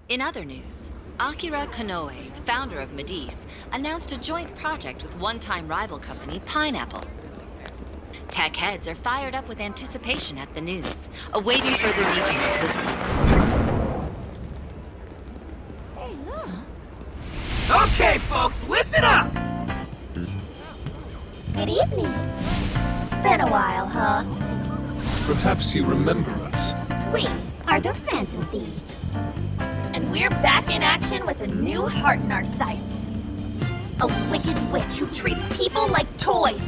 In other news, Akira Konoe, founder of Medice, announced a joint project with one-time rival company Pineapple. Tech heads are fired up with anticipation at the news, awaiting further details with... Hey, look! Okay, folks, listen up! Good evening. Been a while, huh? Perhaps you remember us. We are the Phantom Thieves. And we're back in action with a new heart in our sights. A wicked witch who treats people like toys.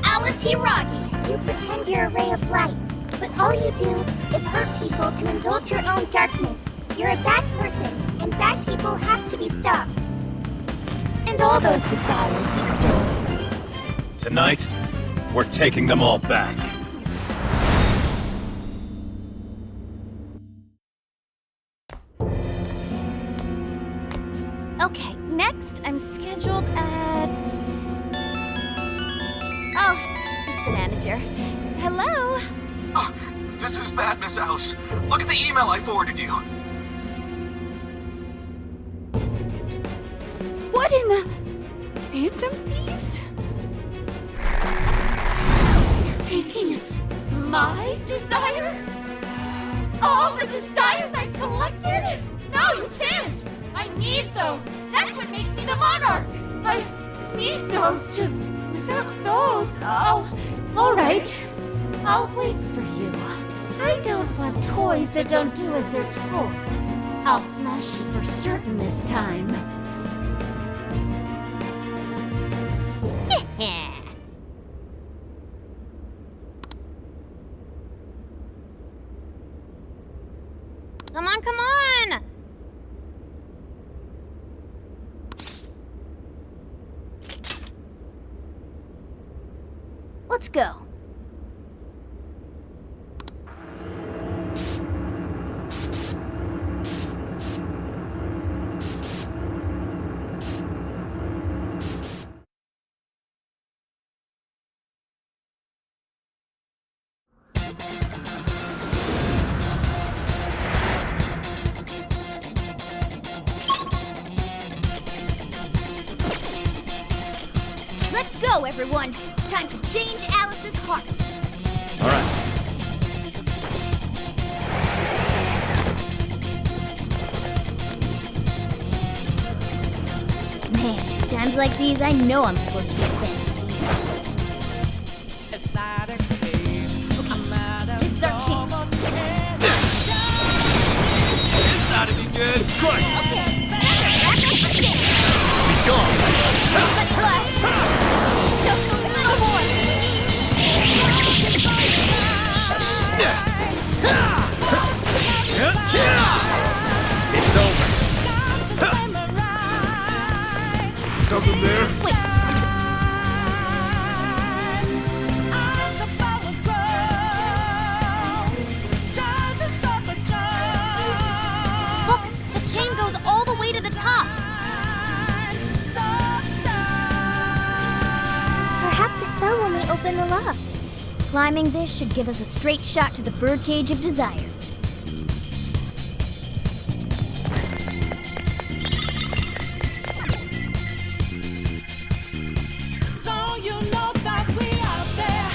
Alice Hiragi. You pretend you're a ray of light, but all you do is hurt people to indulge your own darkness. You're a bad person, and bad people have to be stopped. And all those desires you stole. Tonight, we're taking them all back. Okay, next I'm scheduled at... Oh, it's the manager. Hello? Oh, this is bad, Miss Alice. Look at the email I forwarded you. What in the... Phantom Thieves? Taking my desire? All the desires I've collected? No, you can't! I need those! That's what makes me the monarch! I need those to... Without those, all right. I'll wait for you. I don't want toys that don't do as they're told. I'll smash you for certain this time. Come on, come on! Let's go. Let's go, everyone! Time to change Alice's heart! All right. Man, it's times like these I know I'm supposed to be a Phantom Thief. It's not a case. This is our chance. This ought to be good. Strike! Okay, back up again! Be gone! But left! Just a little more! It's over. Something there? Wait, look! The chain goes all the way to the top! Perhaps it fell when we opened the lock. Climbing this should give us a straight shot to the birdcage of desires. So you know that we out there,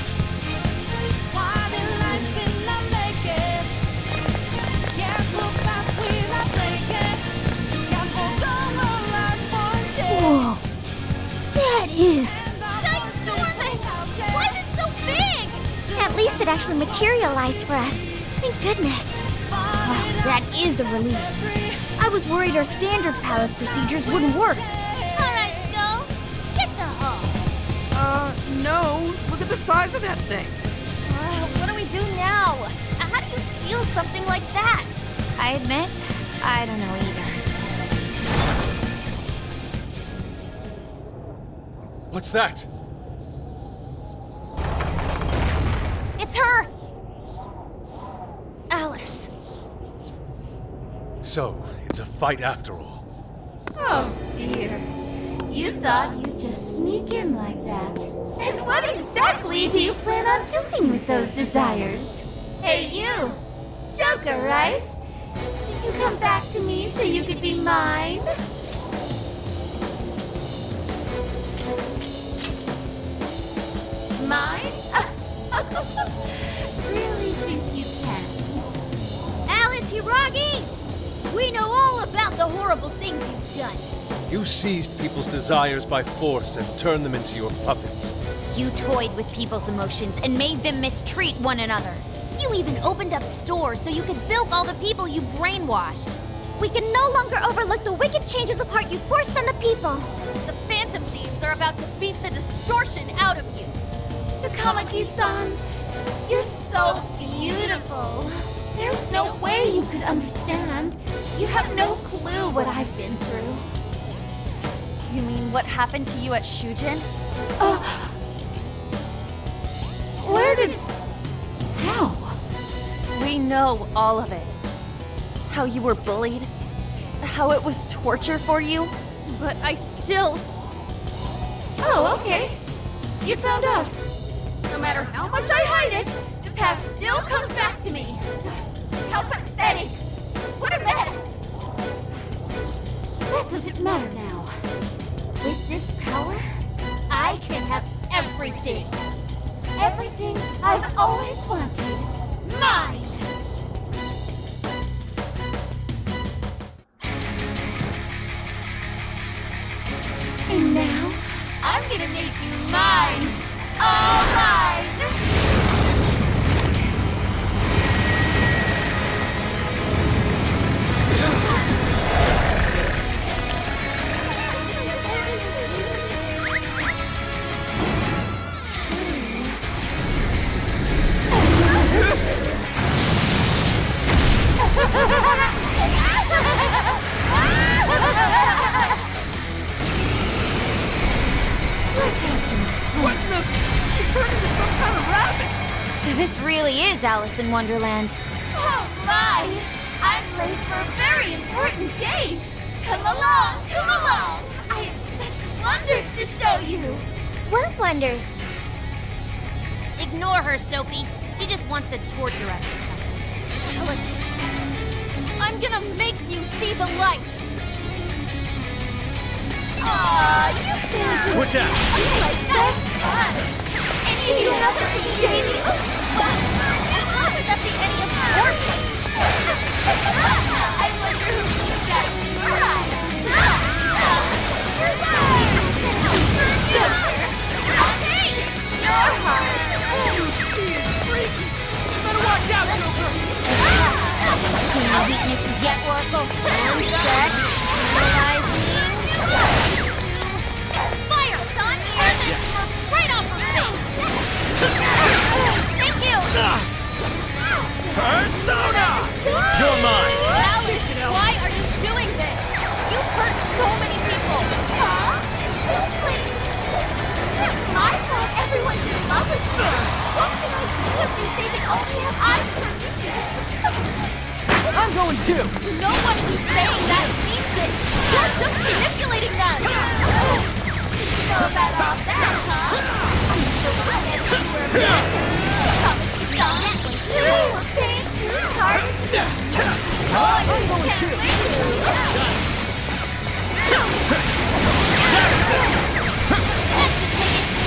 swatting lights in the naked. Can't look past, we not breaking. Can't hold on alive for a chance. Whoa! That is... Ginormous! Why is it so big? At least it actually materialized for us. Thank goodness. Wow, that is a relief. I was worried our standard palace procedures wouldn't work. All right, Skull. Get to home. No. Look at the size of that thing. What do we do now? How do you steal something like that? I admit, I don't know either. What's that? It's her! Alice. So, it's a fight after all. Oh, dear. You thought you'd just sneak in like that. And what exactly do you plan on doing with those desires? Hey, you! Joker, right? you come back to me so you could be mine? Mine? Really think you can? Alice Hiragi! We know all about the horrible things you've done. You seized people's desires by force and turned them into your puppets. You toyed with people's emotions and made them mistreat one another. You even opened up stores so you could bilk all the people you brainwashed. We can no longer overlook the wicked changes of heart you forced on the people. The Phantom Thieves are about to beat the distortion out of you. Takamaki-san, you're so beautiful. There's no way you could understand. You have no clue what I've been through. You mean what happened to you at Shujin? Where did... How? We know all of it. How you were bullied, how it was torture for you, but I still... Oh, okay. You found out. No matter how much I hide it, the past still comes back to me. How pathetic. What a mess. That doesn't matter now. With this power, I can have everything. Everything I've always wanted. Mine! And now, I'm gonna make you mine! All mine! So this really is Alice in Wonderland. Oh my! I'm late for a very important date! Come along, come along! I have such wonders to show you! What wonders? Ignore her, Sophie. She just wants to torture us or something. Alice, I'm gonna make you see the light! Aw, you can't do Switch out! like that's fun! Any of you have to be dating? Would that be any of your things? I wonder who you guys are. Okay, your heart. Watch out, Joker! See no weaknesses yet, Oracle. One sec. Realizing. Fire! It's on here! Right off her face! Thank you! Persona! You're mine! Alice, why are you doing this? You've hurt so many people. Huh? Please. It's my fault everyone's in love with me. What can I do if they say they only have eyes for me? I'm going too! No one who's saying that means it. You're just manipulating them. You know about all that, huh? You will change whose heart. I'm going too!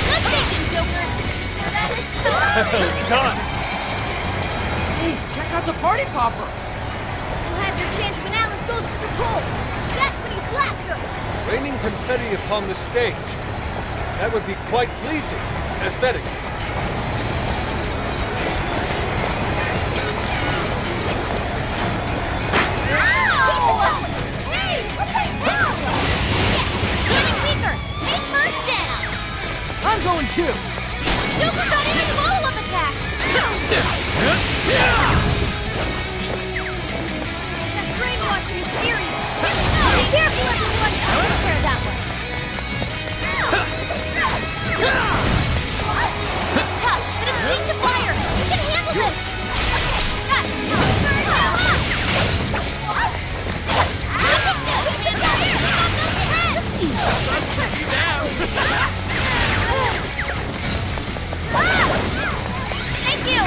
Good thinking, Joker. That is so Done! Hey, check out the party popper! You'll have your chance when Alice goes for the pole. That's when you blast her. Raining confetti upon the stage. That would be quite pleasing, aesthetically. Hey, what the hell? Getting weaker! Take her down! I'm going too! Joker got in his follow-up attack! That brainwashing is serious. Be careful, everyone. I'll prepare that one. It's tough, but it's weak to fire! You can handle this! Thank you!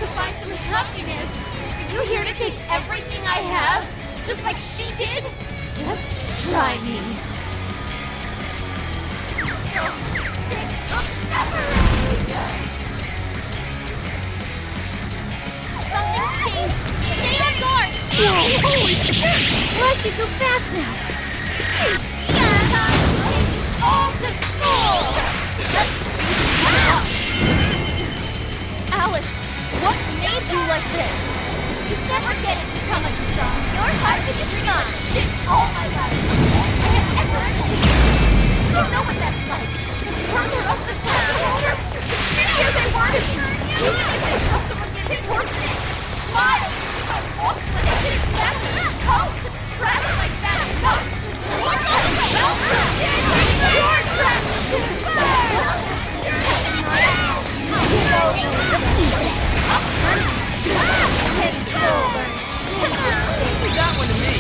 to find some happiness. Are you here to take everything I have? Just like she did? Just try me. So sick of separating. Something's changed. Stay on guard. Holy shit! Why is she so fast now? Sheesh. All to school. Alice, what made you like this? You never get it to come at the song. Your heart is just like shit all my life. I have ever you don't know what that's like. The further up the social ladder, the shittier they were to me. Even if I saw someone get his horse in, smile. If I walked like I didn't back to the coat, trash like that. No, just one more way. You're trash too. That one to me.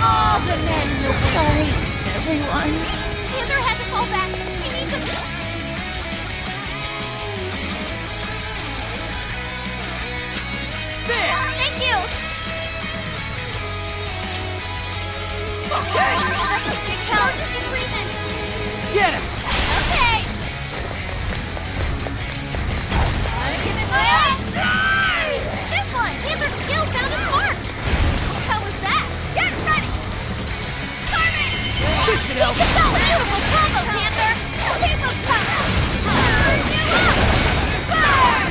All the men in the world. Sorry, everyone. Panther had to fall back. He needs a... There! Thank you! Okay! That's a big help. Emergency treatment! Get him! Okay! I'm giving my all! This one! Panther's skill found its mark! How was that? Get ready! Carmen! This should help. Beautiful combo, Panther! Keep them coming! Burn you up! Burn!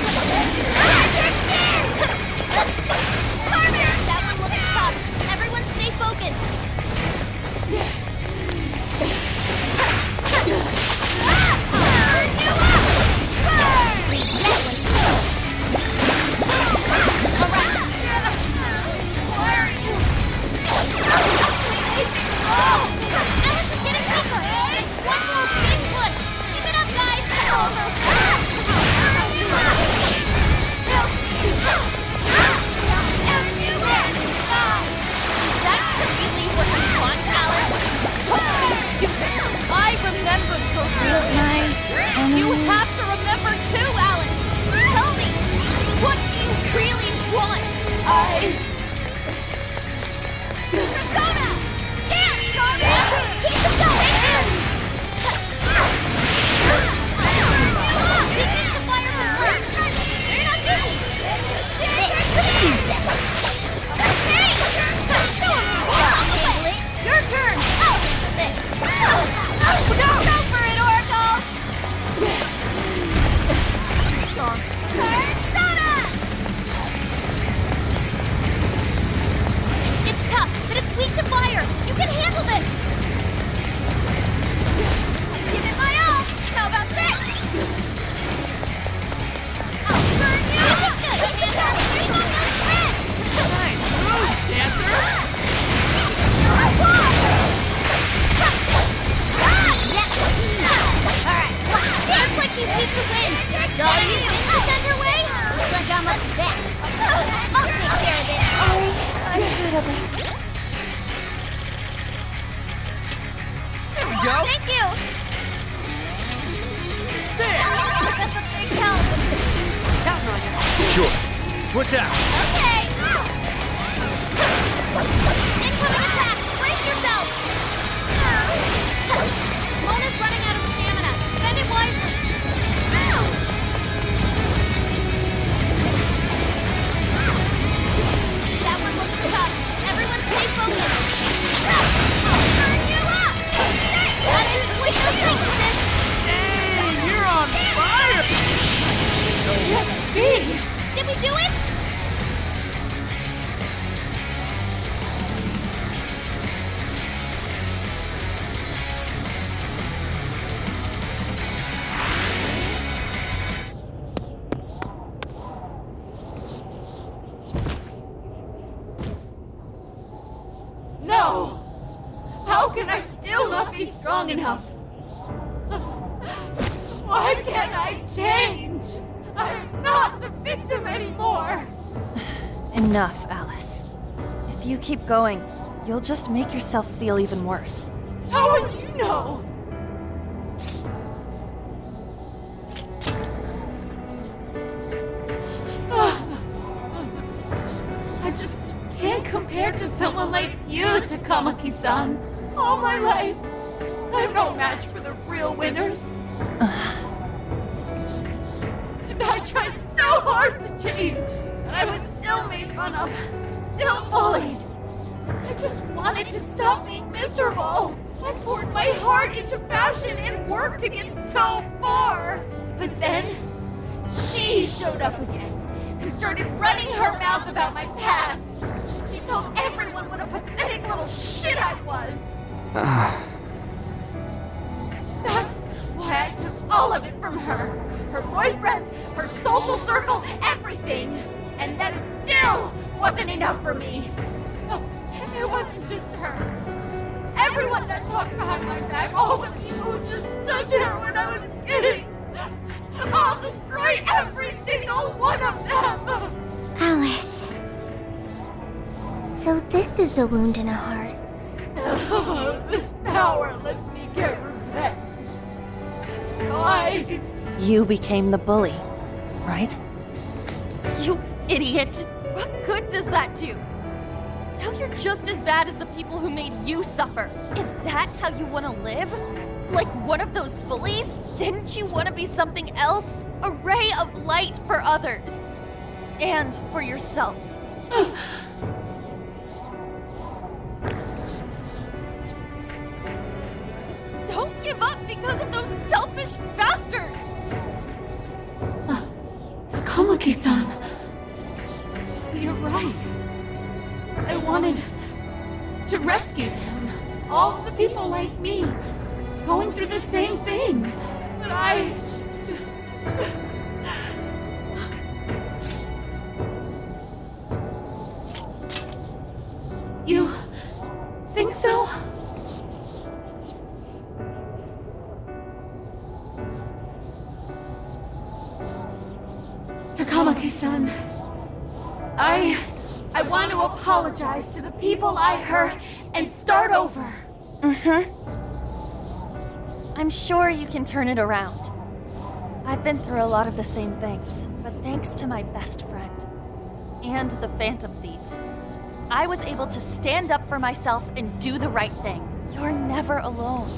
Carmen! That one looks tough. Everyone stay focused. You have to remember too, Alice! Tell me, what do you really want? Persona! Dance, Carmen! Keep it going! We missed the fire from her! You're not good! Okay! Your turn! Go for it, Oracle! Persona! It's tough, but it's weak to fire. You can handle this. Give it my all. How about this? I'll burn you. This is good, Panther. Leave on those threads. Nice moves, Panther! Alright, watch. Looks like he's weak to wind. So you think to send her way? Looks like I'm up to that. I'll take care of this. I'm good of it. There we go! Thank you. There! That's a big help. Counting on you. Sure. Switch out. Okay. Incoming attack. Brace yourself. Mona's running out of stamina. Spend it wisely. That one looks tough. Everyone stay focused. I'll burn you up. That is with your sis. Dang, you're on fire! Did we do it? No! How can I still not be strong enough? Why can't I change? I'm not the victim anymore! Enough, Alice. If you keep going, you'll just make yourself feel even worse. How would you know? compared to someone like you, Takamaki-san. All my life, I'm no match for the real winners. And I tried so hard to change, but I was still made fun of, still bullied. I just wanted to stop being miserable. I poured my heart into fashion and worked to get so far. But then, she showed up again and started running her mouth about my past. She told everyone what a pathetic little shit I was. That's why I took all of it from her. Her boyfriend, her social circle, everything. And that still wasn't enough for me. No, it wasn't just her. Everyone that talked behind my back, all the people who just stood there when I was kidding. I'll destroy every single one of them! Alice. So this is a wound in a heart. This power lets me get revenge. So You became the bully, right? You idiot! What good does that do? Now you're just as bad as the people who made you suffer. Is that how you want to live? Like one of those bullies? Didn't you want to be something else? A ray of light for others. And for yourself. Don't give up because of those selfish bastards! Takamaki-san. You're right. I wanted to rescue them. All the people like me, going through the same thing. But You think so? Takamaki-san, I want to apologize to the people I hurt and start over. I'm sure you can turn it around. I've been through a lot of the same things, but thanks to my best friend and the Phantom Thieves, I was able to stand up for myself and do the right thing. You're never alone.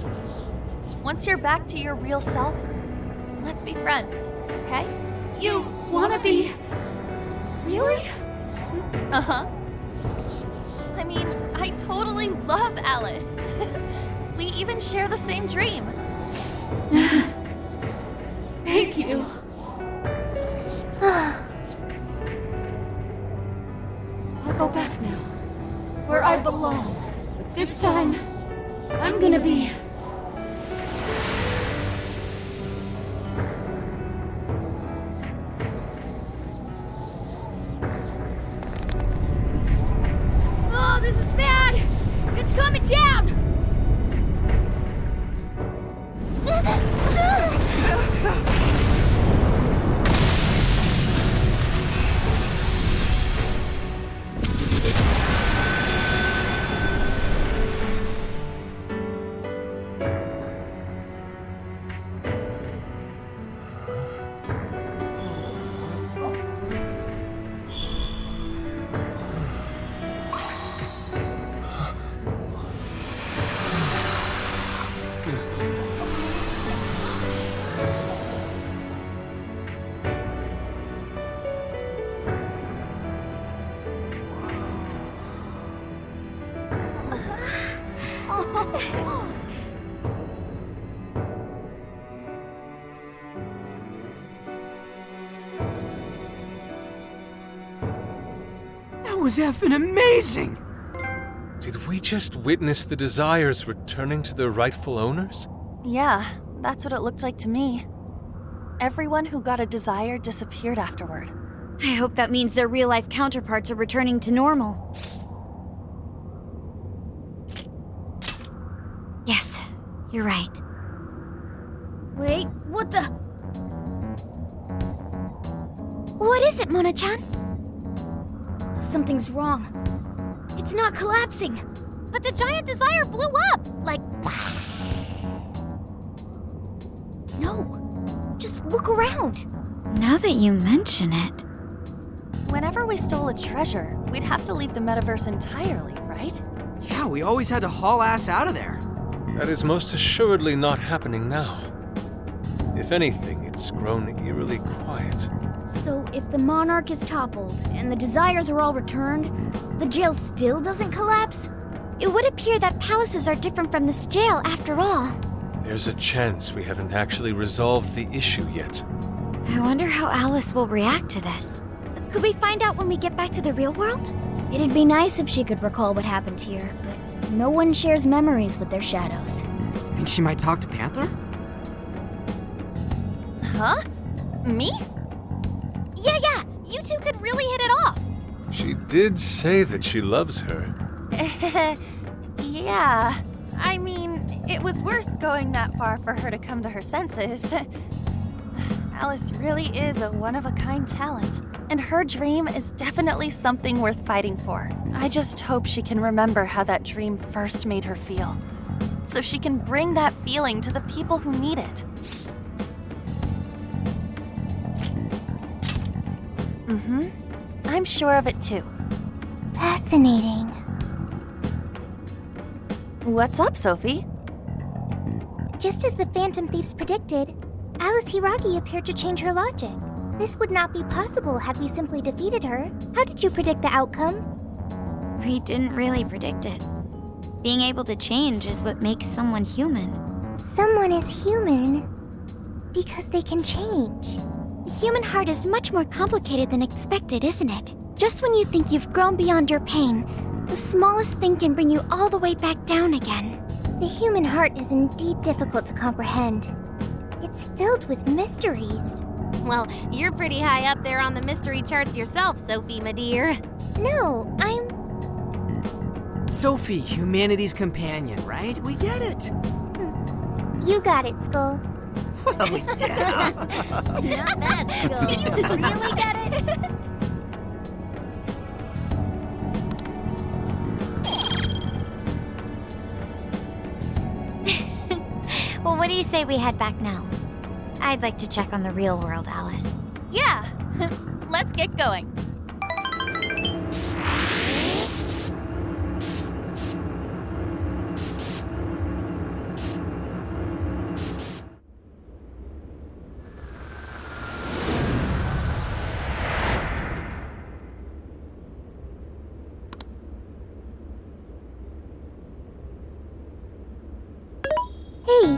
Once you're back to your real self, let's be friends, okay? You wanna be... Really? Uh-huh. I mean, I totally love Alice. We even share the same dream. Thank you. I'll go back now, where I belong. But this time, I'm gonna be... Oh, this is bad! It's coming down! That was effing amazing! Did we just witness the Desires returning to their rightful owners? Yeah, that's what it looked like to me. Everyone who got a desire disappeared afterward. I hope that means their real-life counterparts are returning to normal. Yes, you're right. Wait, what the... What is it, Mona-chan? Something's wrong. It's not collapsing. But the giant desire blew up! Like... No. Just look around. Now that you mention it... Whenever we stole a treasure, we'd have to leave the metaverse entirely, right? Yeah, we always had to haul ass out of there. That is most assuredly not happening now. If anything, it's grown eerily quiet. So if the Monarch is toppled and the Desires are all returned, the jail still doesn't collapse? It would appear that palaces are different from this jail after all. There's a chance we haven't actually resolved the issue yet. I wonder how Alice will react to this. Could we find out when we get back to the real world? It'd be nice if she could recall what happened here, but no one shares memories with their shadows. Think she might talk to Panther? Huh? Me? Yeah, you two could really hit it off. She did say that she loves her. Yeah. I mean, it was worth going that far for her to come to her senses. Alice really is a one-of-a-kind talent, and her dream is definitely something worth fighting for. I just hope she can remember how that dream first made her feel, so she can bring that feeling to the people who need it. I'm sure of it too. Fascinating. What's up, Sophie? Just as the Phantom Thieves predicted, Alice Hiragi appeared to change her logic. This would not be possible had we simply defeated her. How did you predict the outcome? We didn't really predict it. Being able to change is what makes someone human. Someone is human because they can change. The human heart is much more complicated than expected, isn't it? Just when you think you've grown beyond your pain, the smallest thing can bring you all the way back down again. The human heart is indeed difficult to comprehend. It's filled with mysteries. Well, you're pretty high up there on the mystery charts yourself, Sophie, my dear. No, I'm... Sophie, humanity's companion, right? We get it. You got it, Skull. Well, yeah. Not bad, Skull. Do you really get it? Well, what do you say we head back now? I'd like to check on the real world, Alice. Yeah, let's get going. Hey!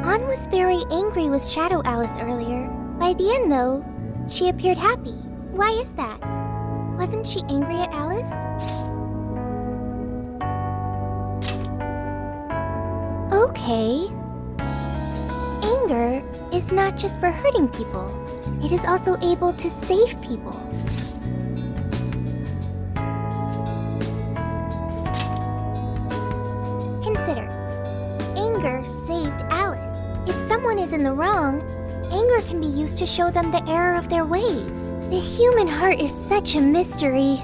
Ann was very angry with Shadow Alice earlier. By the end, though, she appeared happy. Why is that? Wasn't she angry at Alice? Okay. Anger is not just for hurting people. It is also able to save people. Consider. Anger saved Alice. If someone is in the wrong, anger can be used to show them the error of their ways. The human heart is such a mystery.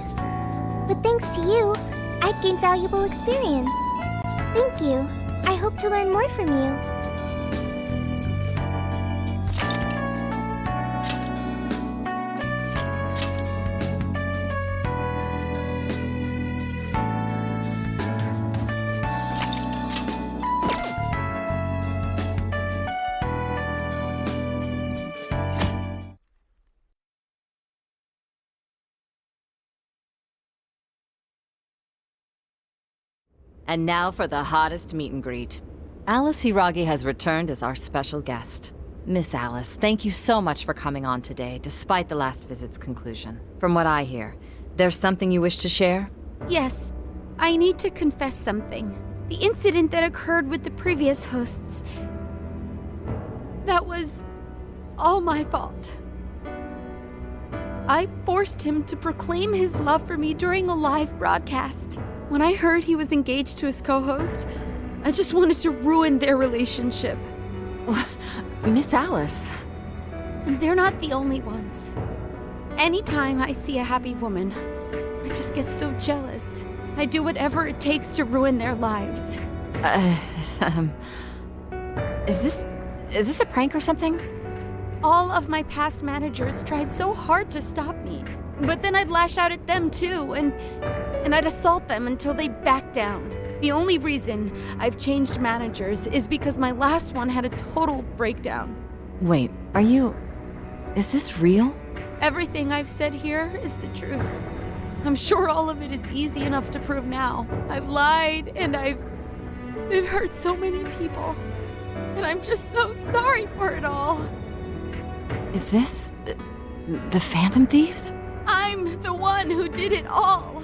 But thanks to you, I've gained valuable experience. Thank you. I hope to learn more from you. And now for the hottest meet and greet. Alice Hiragi has returned as our special guest. Miss Alice, thank you so much for coming on today, despite the last visit's conclusion. From what I hear, there's something you wish to share? Yes, I need to confess something. The incident that occurred with the previous hosts. That was all my fault. I forced him to proclaim his love for me during a live broadcast. When I heard he was engaged to his co-host, I just wanted to ruin their relationship. Miss Alice. And they're not the only ones. Anytime I see a happy woman, I just get so jealous. I do whatever it takes to ruin their lives. Is this a prank or something? All of my past managers tried so hard to stop me. But then I'd lash out at them too, and I'd assault them until they backed down. The only reason I've changed managers is because my last one had a total breakdown. Wait, is this real? Everything I've said here is the truth. I'm sure all of it is easy enough to prove now. I've lied, and it hurt so many people. And I'm just so sorry for it all. Is this the Phantom Thieves? I'm the one who did it all.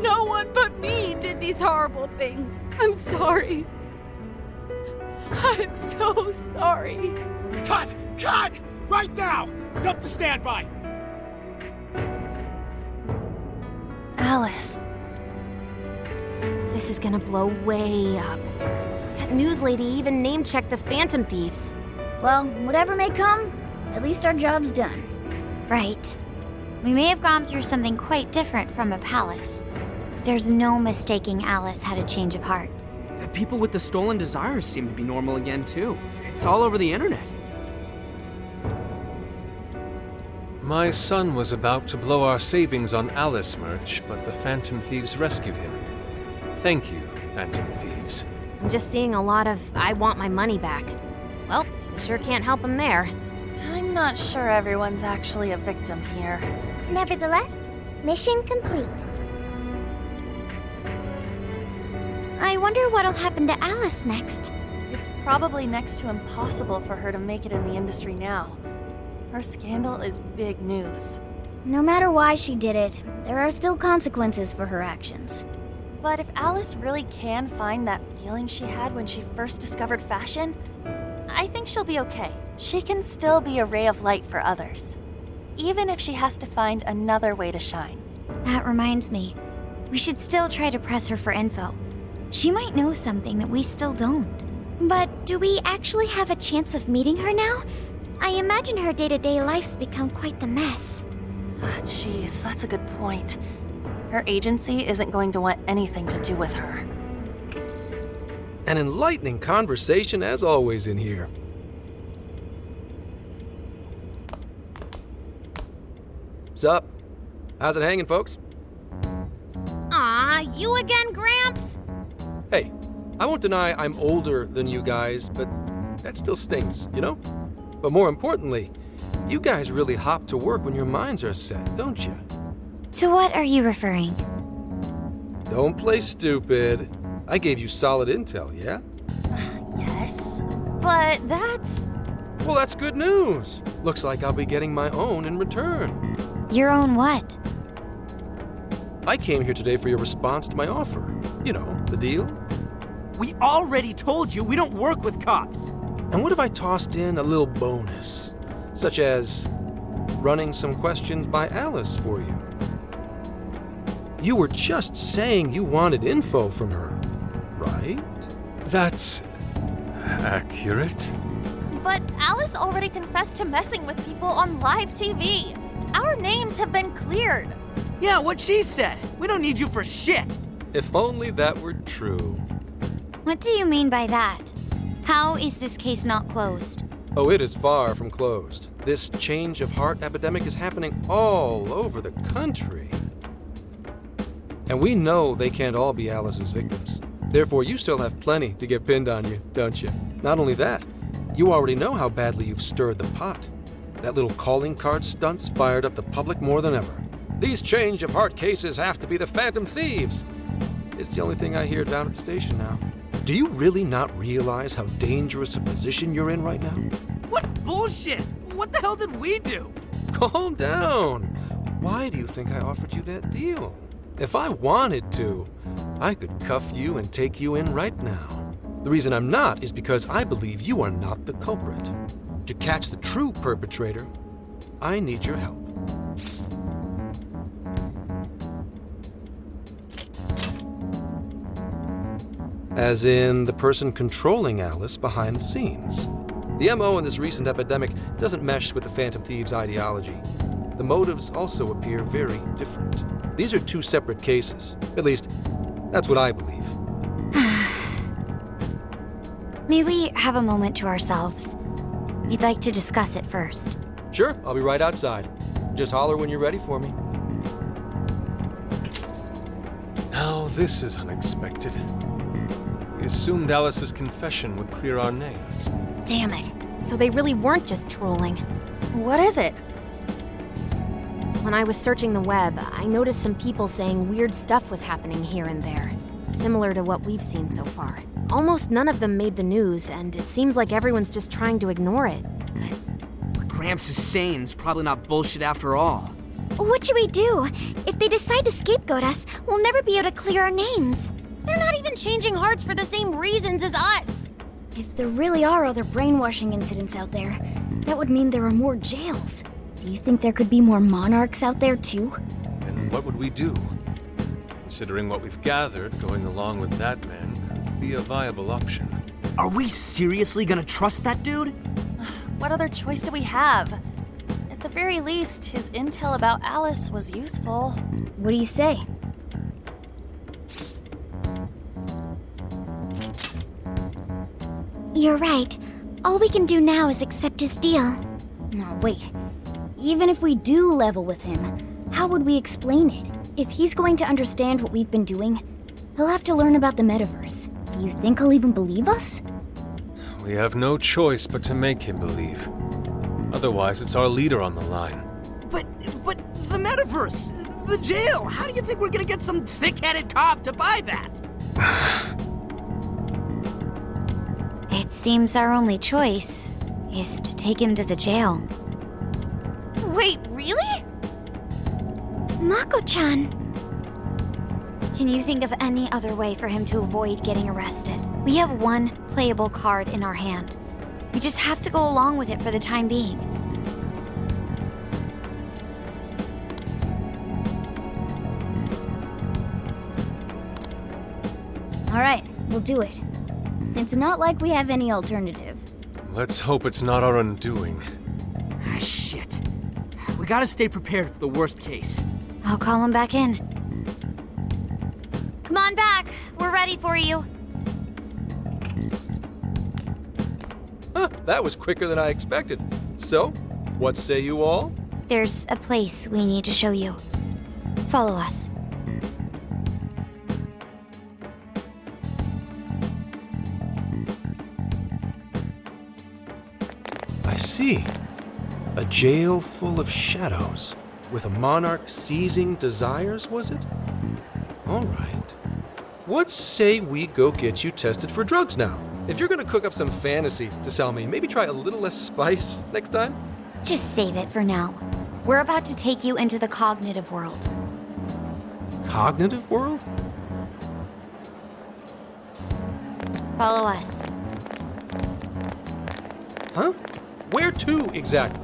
No one but me did these horrible things. I'm sorry. I'm so sorry. Cut! Cut! Right now! Dump to standby! Alice. This is gonna blow way up. That news lady even name-checked the Phantom Thieves. Well, whatever may come, at least our job's done. Right. We may have gone through something quite different from a palace. There's no mistaking Alice had a change of heart. The people with the stolen desires seem to be normal again, too. It's all over the internet. My son was about to blow our savings on Alice merch, but the Phantom Thieves rescued him. Thank you, Phantom Thieves. I'm just seeing a lot of I want my money back. Well, sure can't help him there. I'm not sure everyone's actually a victim here. Nevertheless, mission complete. I wonder what'll happen to Alice next. It's probably next to impossible for her to make it in the industry now. Her scandal is big news. No matter why she did it, there are still consequences for her actions. But if Alice really can find that feeling she had when she first discovered fashion, I think she'll be okay. She can still be a ray of light for others, even if she has to find another way to shine. That reminds me, we should still try to press her for info. She might know something that we still don't. But do we actually have a chance of meeting her now? I imagine her day-to-day life's become quite the mess. Jeez, that's a good point. Her agency isn't going to want anything to do with her. An enlightening conversation as always in here. Sup? How's it hanging, folks? Aw, you again, Gramps? Hey, I won't deny I'm older than you guys, but that still stings, you know? But more importantly, you guys really hop to work when your minds are set, don't you? To what are you referring? Don't play stupid. I gave you solid intel, yeah? Yes, but that's... Well, that's good news. Looks like I'll be getting my own in return. Your own what? I came here today for your response to my offer. You know, the deal. We already told you we don't work with cops. And what if I tossed in a little bonus, such as running some questions by Alice for you? You were just saying you wanted info from her, right? That's accurate. But Alice already confessed to messing with people on live TV. Our names have been cleared. Yeah, what she said. We don't need you for shit. If only that were true. What do you mean by that? How is this case not closed? Oh, it is far from closed. This change of heart epidemic is happening all over the country. And we know they can't all be Alice's victims. Therefore, you still have plenty to get pinned on you, don't you? Not only that, you already know how badly you've stirred the pot. That little calling card stunt's fired up the public more than ever. These change of heart cases have to be the Phantom Thieves. It's the only thing I hear down at the station now. Do you really not realize how dangerous a position you're in right now? What bullshit! What the hell did we do? Calm down. Why do you think I offered you that deal? If I wanted to, I could cuff you and take you in right now. The reason I'm not is because I believe you are not the culprit. To catch the true perpetrator, I need your help. As in the person controlling Alice behind the scenes. The MO in this recent epidemic doesn't mesh with the Phantom Thieves' ideology. The motives also appear very different. These are two separate cases. At least, that's what I believe. May we have a moment to ourselves? We'd like to discuss it first. Sure, I'll be right outside. Just holler when you're ready for me. Now, this is unexpected. We assumed Alice's confession would clear our names. Damn it. So they really weren't just trolling. What is it? When I was searching the web, I noticed some people saying weird stuff was happening here and there, similar to what we've seen so far. Almost none of them made the news, and it seems like everyone's just trying to ignore it. What Gramps is saying is probably not bullshit after all. What should we do? If they decide to scapegoat us, we'll never be able to clear our names. They're not even changing hearts for the same reasons as us. If there really are other brainwashing incidents out there, that would mean there are more jails. Do you think there could be more monarchs out there too? And what would we do? Considering what we've gathered, going along with that man could be a viable option. Are we seriously gonna trust that dude? What other choice do we have? At the very least, his intel about Alice was useful. What do you say? You're right. All we can do now is accept his deal. No, wait. Even if we do level with him, how would we explain it? If he's going to understand what we've been doing, he'll have to learn about the metaverse. Do you think he'll even believe us? We have no choice but to make him believe. Otherwise, it's our leader on the line. But the metaverse, the jail, how do you think we're gonna get some thick-headed cop to buy that? It seems our only choice is to take him to the jail. Wait, really? Mako-chan! Can you think of any other way for him to avoid getting arrested? We have one playable card in our hand. We just have to go along with it for the time being. All right, we'll do it. It's not like we have any alternative. Let's hope it's not our undoing. Ah, shit. We gotta stay prepared for the worst case. I'll call him back in. Come on back. We're ready for you. Huh, that was quicker than I expected. So, what say you all? There's a place we need to show you. Follow us. I see. A jail full of shadows, with a monarch seizing desires, was it? All right. What say we go get you tested for drugs now? If you're gonna cook up some fantasy to sell me, maybe try a little less spice next time? Just save it for now. We're about to take you into the cognitive world. Cognitive world? Follow us. Huh? Where to exactly?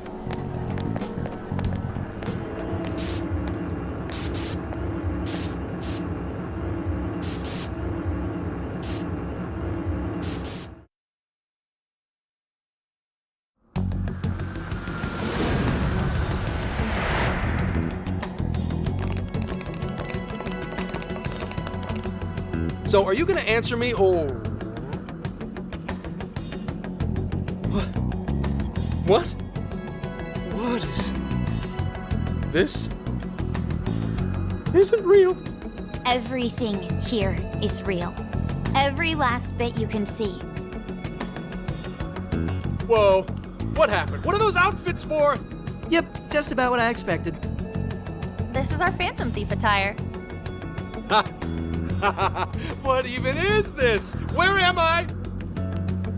So, are you gonna answer me, or... What? What is... This... isn't real. Everything here is real. Every last bit you can see. Whoa. What happened? What are those outfits for? Yep, just about what I expected. This is our Phantom Thief attire. What even is this? Where am I?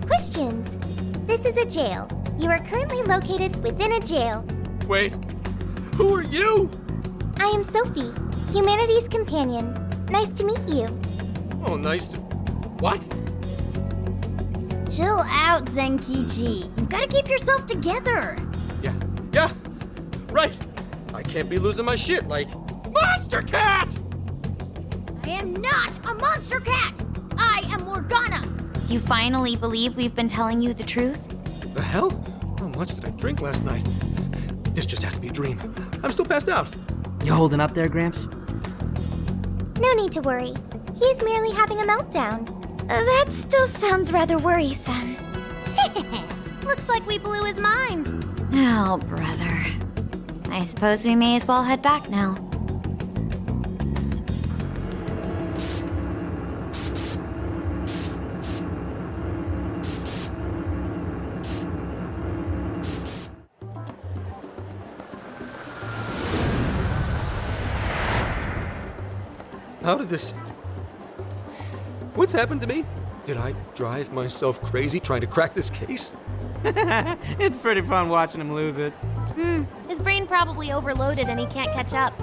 Questions. This is a jail. You are currently located within a jail. Wait, who are you? I am Sophie, humanity's companion. Nice to meet you. Oh, nice to... What? Chill out, Zenkichi. You've got to keep yourself together. Yeah, right. I can't be losing my shit like... Monster Cat! I am not a monster cat. I am Morgana. You finally believe we've been telling you the truth? The hell? How much did I drink last night? This just had to be a dream. I'm still passed out. You holding up there, Gramps? No need to worry. He's merely having a meltdown. That still sounds rather worrisome. Looks like we blew his mind. Oh, brother. I suppose we may as well head back now. How did this... What's happened to me? Did I drive myself crazy trying to crack this case? It's pretty fun watching him lose it. His brain probably overloaded and he can't catch up.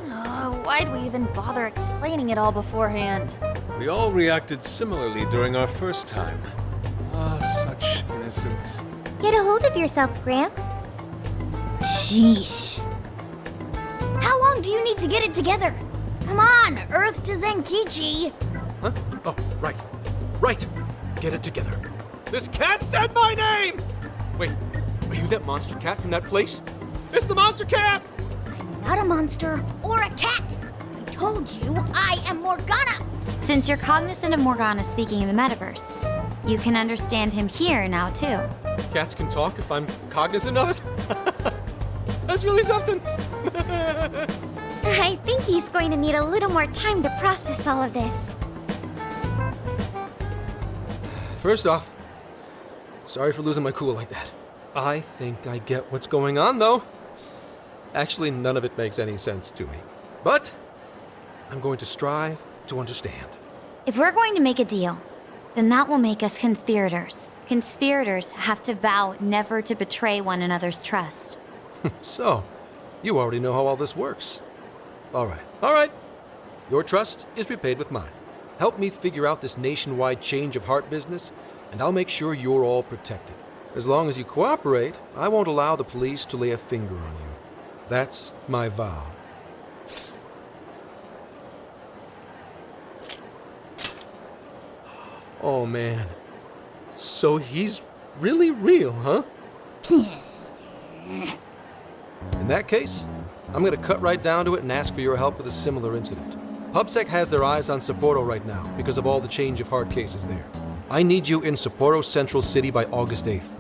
Oh, why'd we even bother explaining it all beforehand? We all reacted similarly during our first time. Ah, such innocence. Get a hold of yourself, Gramps. Sheesh. How long do you need to get it together? Come on, Earth to Zenkichi. Huh? Oh, right. Right. Get it together. This cat said my name! Wait, are you that monster cat from that place? It's the monster cat! I'm not a monster or a cat. I told you I am Morgana. Since you're cognizant of Morgana speaking in the metaverse, you can understand him here now, too. Cats can talk if I'm cognizant of it? That's really something. I think he's going to need a little more time to process all of this. First off, sorry for losing my cool like that. I think I get what's going on, though. Actually, none of it makes any sense to me. But I'm going to strive to understand. If we're going to make a deal, then that will make us conspirators. Conspirators have to vow never to betray one another's trust. So, you already know how all this works. All right. Your trust is repaid with mine. Help me figure out this nationwide change of heart business, and I'll make sure you're all protected. As long as you cooperate, I won't allow the police to lay a finger on you. That's my vow. Oh, man. So he's really real, huh? In that case, I'm gonna cut right down to it and ask for your help with a similar incident. PubSec has their eyes on Sapporo right now because of all the change of heart cases there. I need you in Sapporo Central City by August 8th.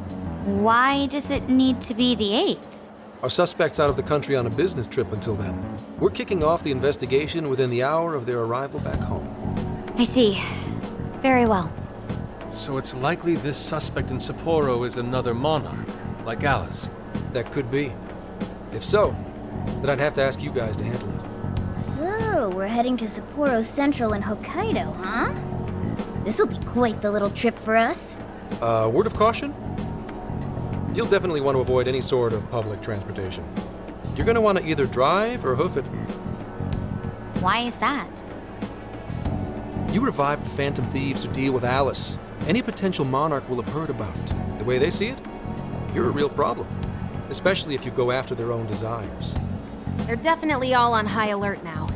Why does it need to be the 8th? Our suspect's out of the country on a business trip until then. We're kicking off the investigation within the hour of their arrival back home. I see. Very well. So it's likely this suspect in Sapporo is another monarch, like Alice. That could be. If so, then I'd have to ask you guys to handle it. So, we're heading to Sapporo Central in Hokkaido, huh? This'll be quite the little trip for us. Word of caution? You'll definitely want to avoid any sort of public transportation. You're going to want to either drive or hoof it. Why is that? You revived the Phantom Thieves to deal with Alice. Any potential monarch will have heard about it. The way they see it, you're a real problem. Especially if you go after their own desires. They're definitely all on high alert now.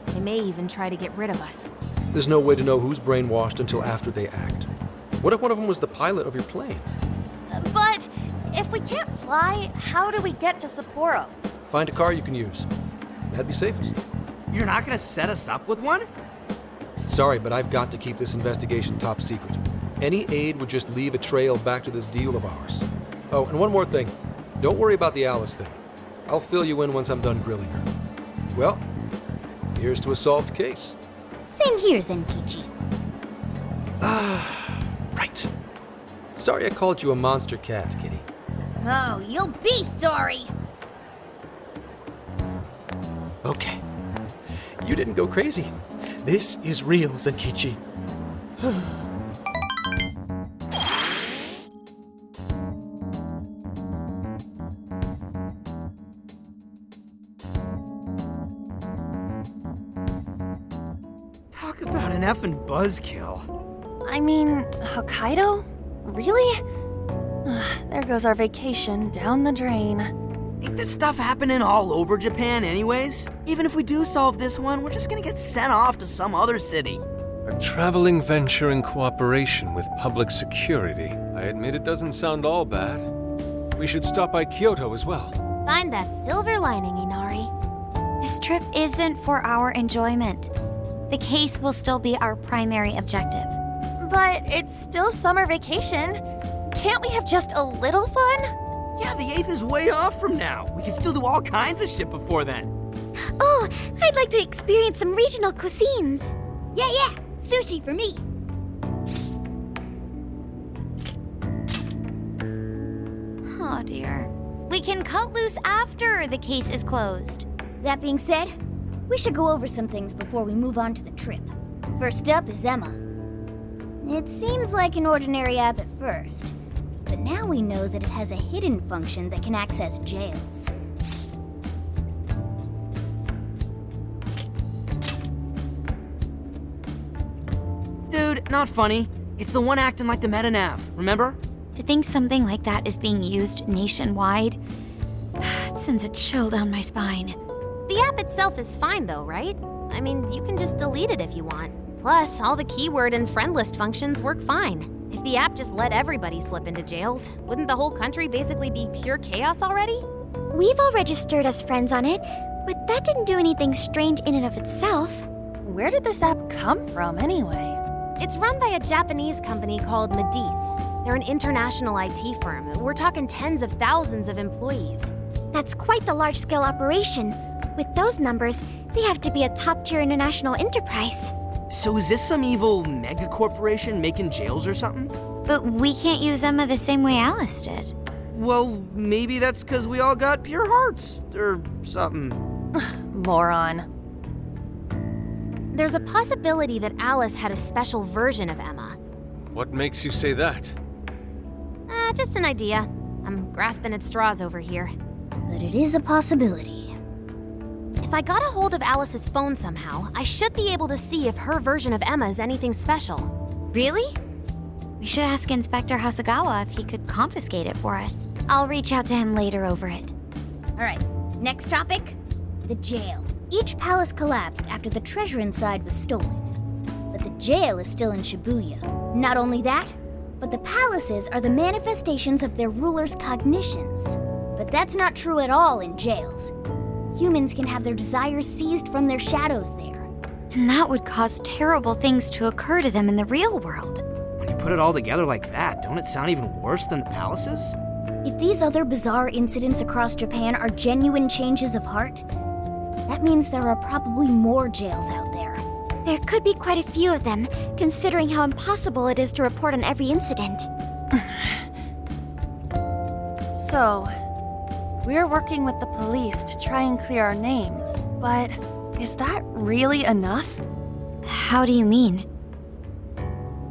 They may even try to get rid of us. There's no way to know who's brainwashed until after they act. What if one of them was the pilot of your plane? But if we can't fly, how do we get to Sapporo? Find a car you can use. That'd be safest. You're not gonna set us up with one? Sorry, but I've got to keep this investigation top secret. Any aid would just leave a trail back to this deal of ours. Oh, and one more thing. Don't worry about the Alice thing. I'll fill you in once I'm done grilling her. Well, here's to a solved case. Same here, Zenkichi. Right. Sorry I called you a monster cat, Kitty. Oh, you'll be sorry. Okay. You didn't go crazy. This is real, Zenkichi. Talk about an effing buzzkill. I mean, Hokkaido? Really? There goes our vacation down the drain. Ain't this stuff happening all over Japan anyways? Even if we do solve this one, we're just gonna get sent off to some other city. A traveling venture in cooperation with public security. I admit it doesn't sound all bad. We should stop by Kyoto as well. Find that silver lining, Inari. This trip isn't for our enjoyment. The case will still be our primary objective. But it's still summer vacation. can't we have just a little fun? Yeah, the 8th is way off from now. We can still do all kinds of shit before then. Oh, I'd like to experience some regional cuisines. Yeah, sushi for me. Oh dear. We can cut loose after the case is closed. That being said, we should go over some things before we move on to the trip. First up is Emma. It seems like an ordinary app at first, but now we know that it has a hidden function that can access jails. Dude, not funny. It's the one acting like the meta-nav, remember? To think something like that is being used nationwide, it sends a chill down my spine. The app itself is fine though, right? I mean, you can just delete it if you want. Plus, all the keyword and friend list functions work fine. If the app just let everybody slip into jails, wouldn't the whole country basically be pure chaos already? We've all registered as friends on it, but that didn't do anything strange in and of itself. Where did this app come from anyway? It's run by a Japanese company called Medice. They're an international IT firm. We're talking tens of thousands of employees. That's quite the large-scale operation. With those numbers, they have to be a top-tier international enterprise. So is this some evil mega corporation making jails or something? But we can't use Emma the same way Alice did. Well, maybe that's because we all got pure hearts, or something. Moron. There's a possibility that Alice had a special version of Emma. What makes you say that? Just an idea. I'm grasping at straws over here. But it is a possibility. If I got a hold of Alice's phone somehow, I should be able to see if her version of Emma is anything special. Really? We should ask Inspector Hasagawa if he could confiscate it for us. I'll reach out to him later over it. Alright, next topic. The jail. Each palace collapsed after the treasure inside was stolen. But the jail is still in Shibuya. Not only that, but the palaces are the manifestations of their rulers' cognitions. But that's not true at all in jails. Humans can have their desires seized from their shadows there. And that would cause terrible things to occur to them in the real world. When you put it all together like that, don't it sound even worse than the palaces? If these other bizarre incidents across Japan are genuine changes of heart, that means there are probably more jails out there. There could be quite a few of them, considering how impossible it is to report on every incident. So, we're working with the police to try and clear our names, but is that really enough? How do you mean?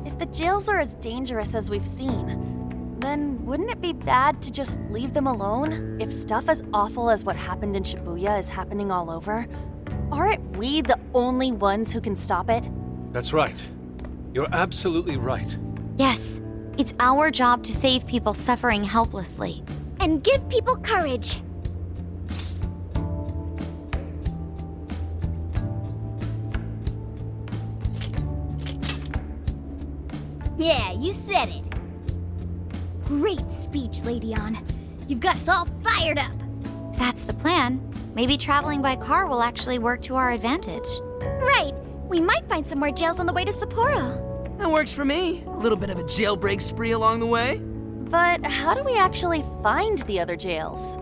If the jails are as dangerous as we've seen, then wouldn't it be bad to just leave them alone if stuff as awful as what happened in Shibuya is happening all over? Aren't we the only ones who can stop it? That's right. You're absolutely right. Yes, it's our job to save people suffering helplessly. And give people courage. Yeah, you said it. Great speech, Lady Ann. You've got us all fired up. If that's the plan, maybe traveling by car will actually work to our advantage. Right. We might find some more jails on the way to Sapporo. That works for me. A little bit of a jailbreak spree along the way. But how do we actually find the other jails?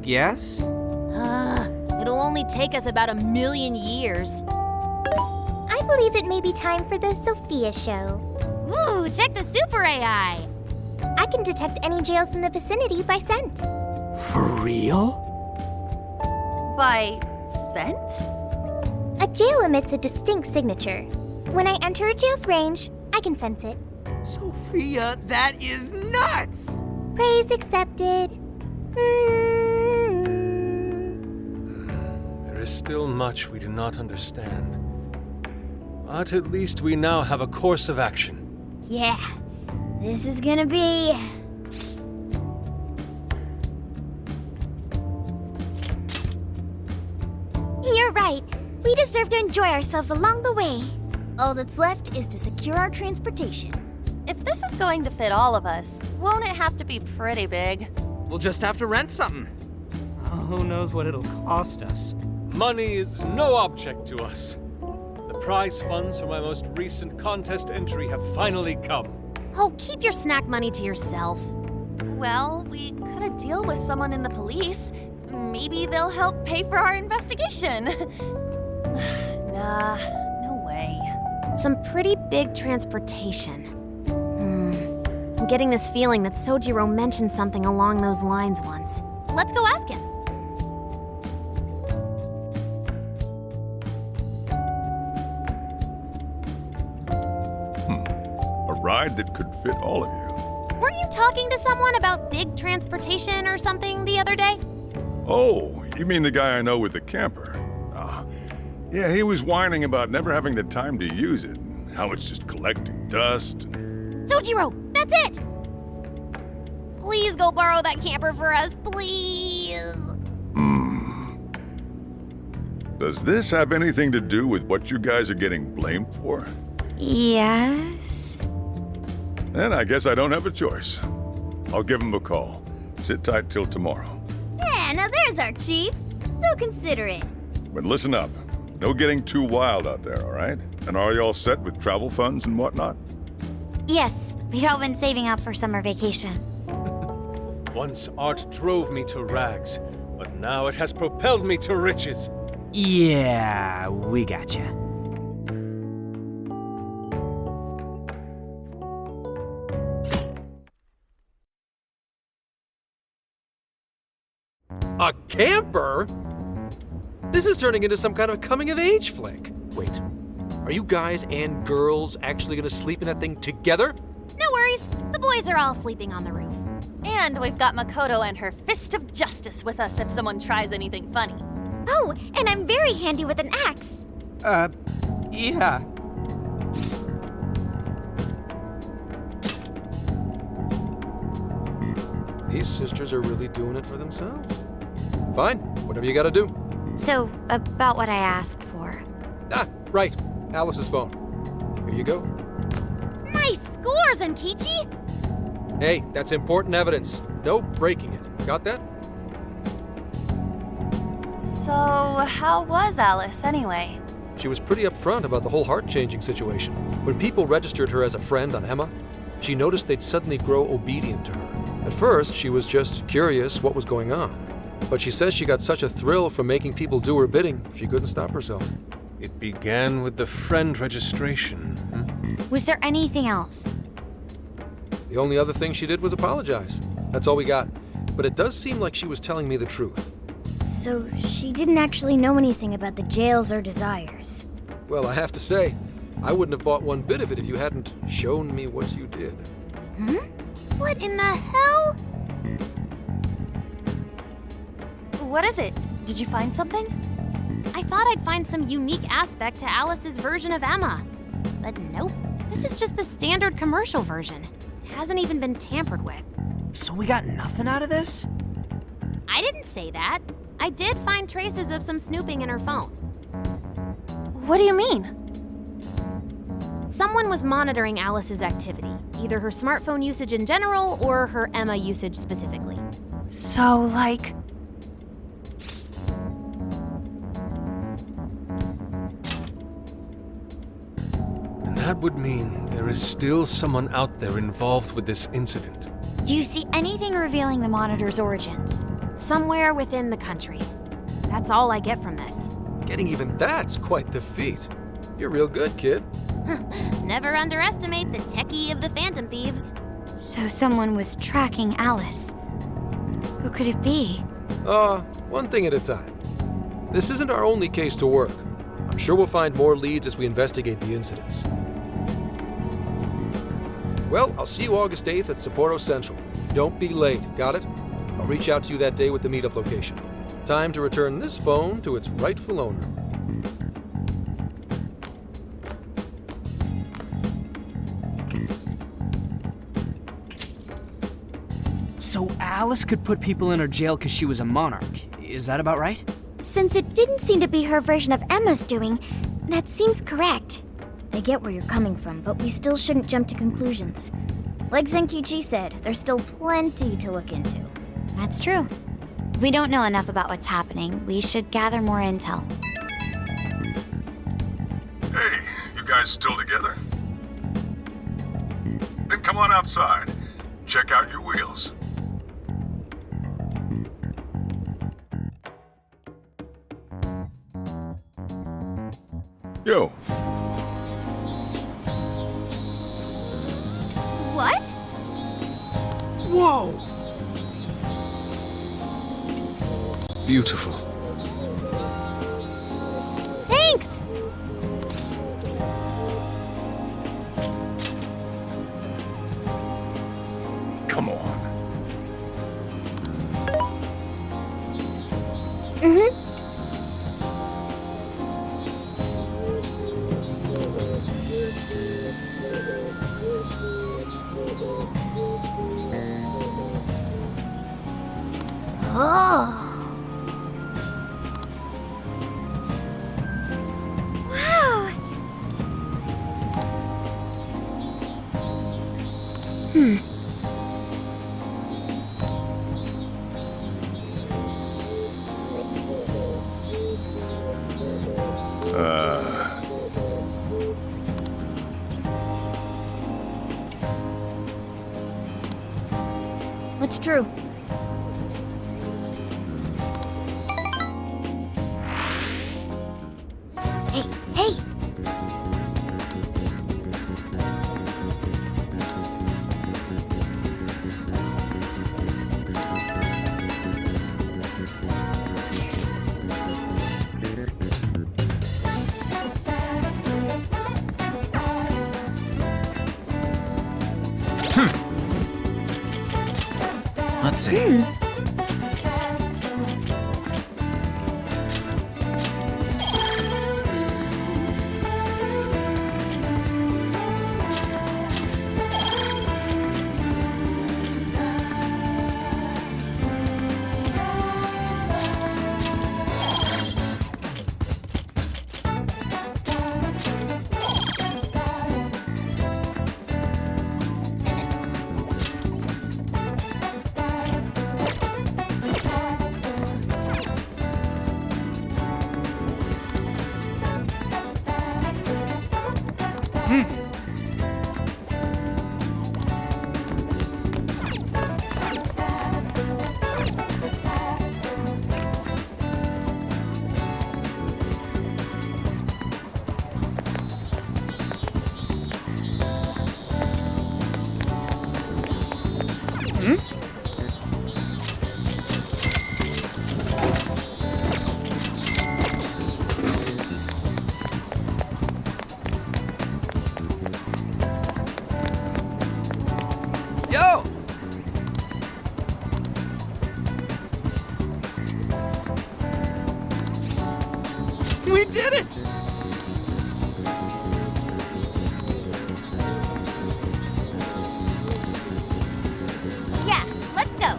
Guess? It'll only take us about 1,000,000 years. I believe it may be time for the Sophia show. Ooh, check the super AI! I can detect any jails in the vicinity by scent. For real? By scent? A jail emits a distinct signature. When I enter a jail's range, I can sense it. Sophia, that is nuts! Praise accepted. There is still much we do not understand. But at least we now have a course of action. Yeah, this is gonna be... You're right. We deserve to enjoy ourselves along the way. All that's left is to secure our transportation. If this is going to fit all of us, won't it have to be pretty big? We'll just have to rent something. Oh, who knows what it'll cost us. Money is no object to us. The prize funds for my most recent contest entry have finally come. Oh, keep your snack money to yourself. Well, we cut a deal with someone in the police. Maybe they'll help pay for our investigation. Nah, no way. Some pretty big transportation. I'm getting this feeling that Sojiro mentioned something along those lines once. Let's go ask him. A ride that could fit all of you. Weren't you talking to someone about big transportation or something the other day? Oh, you mean the guy I know with the camper? Yeah, he was whining about never having the time to use it, and how it's just collecting dust. Sojiro, that's it! Please go borrow that camper for us, please. Does this have anything to do with what you guys are getting blamed for? Yes. Then I guess I don't have a choice. I'll give him a call. Sit tight till tomorrow. Yeah, now there's our chief. So considerate. But listen up. No getting too wild out there, all right? And are you all set with travel funds and whatnot? Yes, we'd all been saving up for summer vacation. Once art drove me to rags, but now it has propelled me to riches. Yeah, we gotcha. A camper? This is turning into some kind of coming-of-age flick. Wait, are you guys and girls actually gonna sleep in that thing together? No worries. The boys are all sleeping on the roof. And we've got Makoto and her Fist of Justice with us if someone tries anything funny. Oh, and I'm very handy with an axe. Yeah. These sisters are really doing it for themselves. Fine, whatever you gotta do. So, about what I asked for. Ah, right. Alice's phone. Here you go. Nice scores, Enkichi! Hey, that's important evidence. No breaking it. Got that? So, how was Alice anyway? She was pretty upfront about the whole heart-changing situation. When people registered her as a friend on Emma, she noticed they'd suddenly grow obedient to her. At first, she was just curious what was going on. But she says she got such a thrill from making people do her bidding, she couldn't stop herself. It began with the friend registration. Was there anything else? The only other thing she did was apologize. That's all we got. But it does seem like she was telling me the truth. So she didn't actually know anything about the jails or desires. Well, I have to say, I wouldn't have bought one bit of it if you hadn't shown me what you did. What in the hell? What is it? Did you find something? I thought I'd find some unique aspect to Alice's version of Emma. But nope. This is just the standard commercial version. It hasn't even been tampered with. So we got nothing out of this? I didn't say that. I did find traces of some snooping in her phone. What do you mean? Someone was monitoring Alice's activity, either her smartphone usage in general or her Emma usage specifically. So, like... And that would mean there is still someone out there involved with this incident. Do you see anything revealing the monitor's origins? Somewhere within the country. That's all I get from this. Getting even that's quite the feat. You're real good, kid. Never underestimate the techie of the Phantom Thieves. So someone was tracking Alice. Who could it be? One thing at a time. This isn't our only case to work. I'm sure we'll find more leads as we investigate the incidents. Well, I'll see you August 8th at Sapporo Central. Don't be late, got it? I'll reach out to you that day with the meetup location. Time to return this phone to its rightful owner. So Alice could put people in her jail because she was a monarch. Is that about right? Since it didn't seem to be her version of Emma's doing, that seems correct. I get where you're coming from, but we still shouldn't jump to conclusions. Like Zenkichi said, there's still plenty to look into. That's true. We don't know enough about what's happening. We should gather more intel. Hey, you guys still together? Then come on outside. Check out your wheels. Yo. What? Whoa! Beautiful. Thanks! Come on. Mm-hmm. Oh. Wow. What's true? Hey, hey! Let's see. Yo! We did it! Yeah, let's go.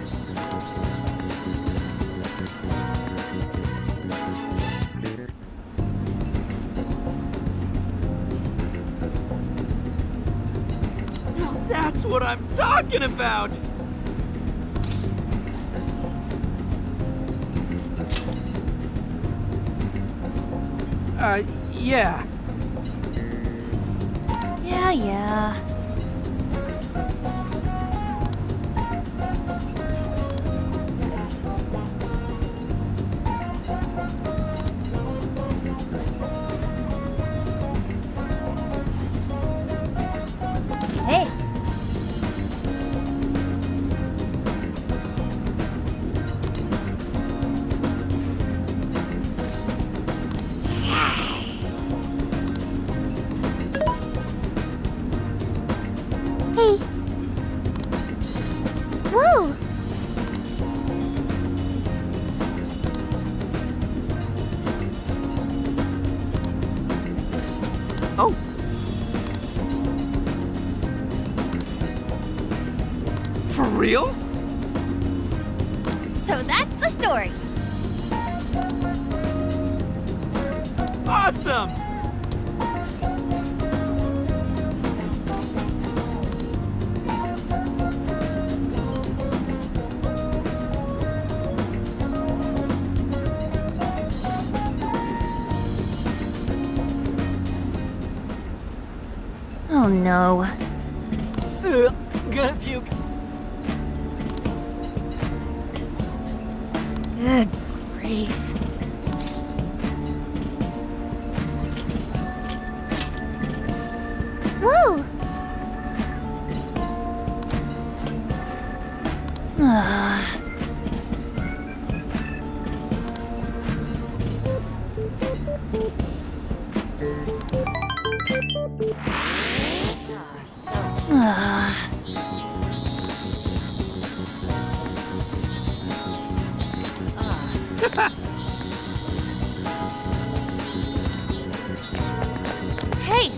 That's what I'm talking about! Yeah. Yeah. Hey. Hey. Whoa! Oh. For real? So that's the story. Awesome! Oh no. Gonna puke. Good grief. Whoa! Hey!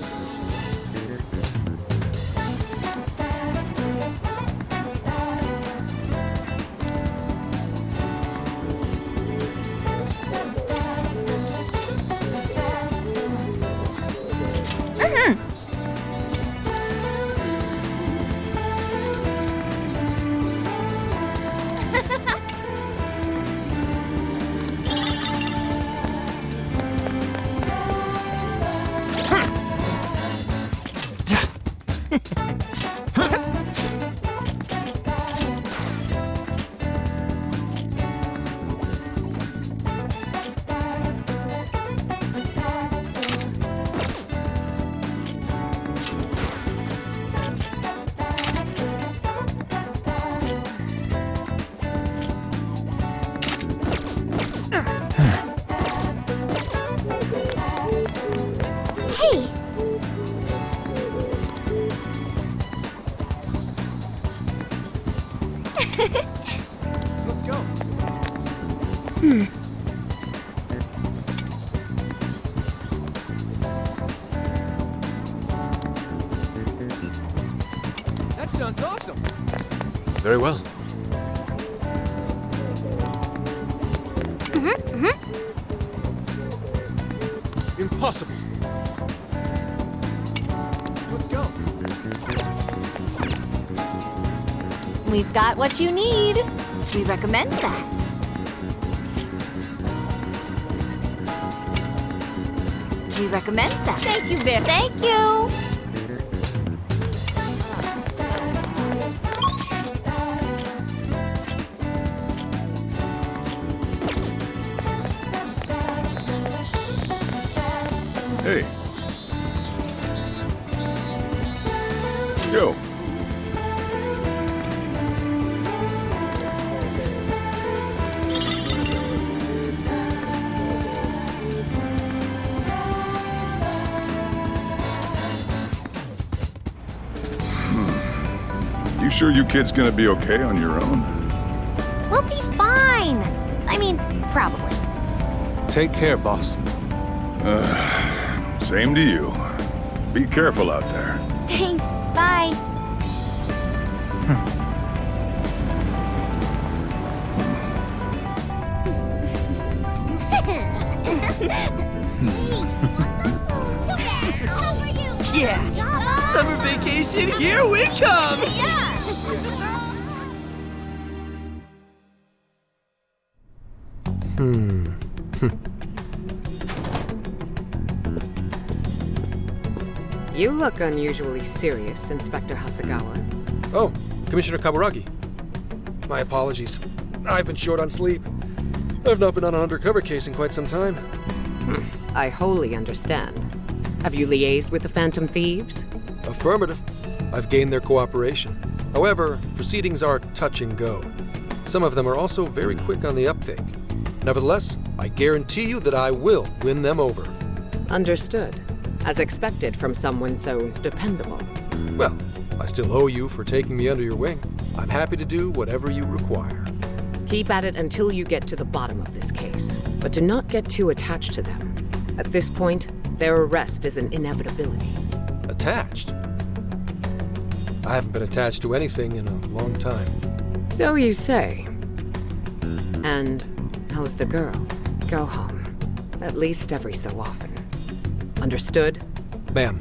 Hey! Let's go. That sounds awesome. Very well. Impossible. Let's go. We've got what you need. We recommend that. We recommend that. Thank you, Vic. Thank you. Hey. Yo. You sure you kids gonna be okay on your own? We'll be fine. I mean, probably. Take care, boss. Same to you. Be careful out there. Thanks, bye. Yeah! Summer vacation, here we come! You look unusually serious, Inspector Hasagawa. Oh, Commissioner Kaburagi. My apologies. I've been short on sleep. I've not been on an undercover case in quite some time. I wholly understand. Have you liaised with the Phantom Thieves? Affirmative. I've gained their cooperation. However, proceedings are touch and go. Some of them are also very quick on the uptake. Nevertheless, I guarantee you that I will win them over. Understood. As expected from someone so dependable. Well, I still owe you for taking me under your wing. I'm happy to do whatever you require. Keep at it until you get to the bottom of this case, but do not get too attached to them. At this point, their arrest is an inevitability. Attached? I haven't been attached to anything in a long time. So you say. And how's the girl? Go home. At least every so often. Understood? Ma'am.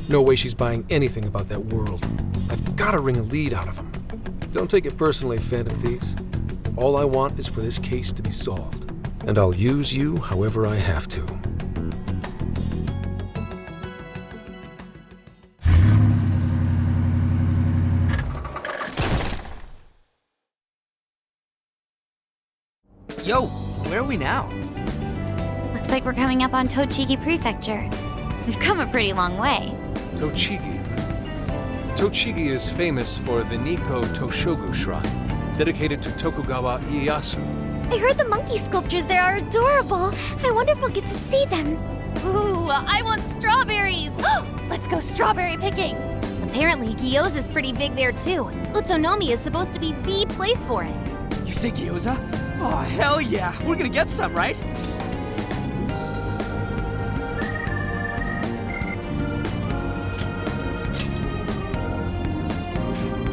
No way she's buying anything about that world. I've got to wring a lead out of them. Don't take it personally, Phantom Thieves. All I want is for this case to be solved, and I'll use you however I have to. Yo, where are we now? Looks like we're coming up on Tochigi Prefecture. We've come a pretty long way. Tochigi. Tochigi is famous for the Nikko Toshogu Shrine, dedicated to Tokugawa Ieyasu. I heard the monkey sculptures there are adorable. I wonder if we'll get to see them. Ooh, I want strawberries! Let's go strawberry picking! Apparently, gyoza's pretty big there too. Utsunomi is supposed to be the place for it. You say gyoza? Oh, hell yeah! We're gonna get some, right?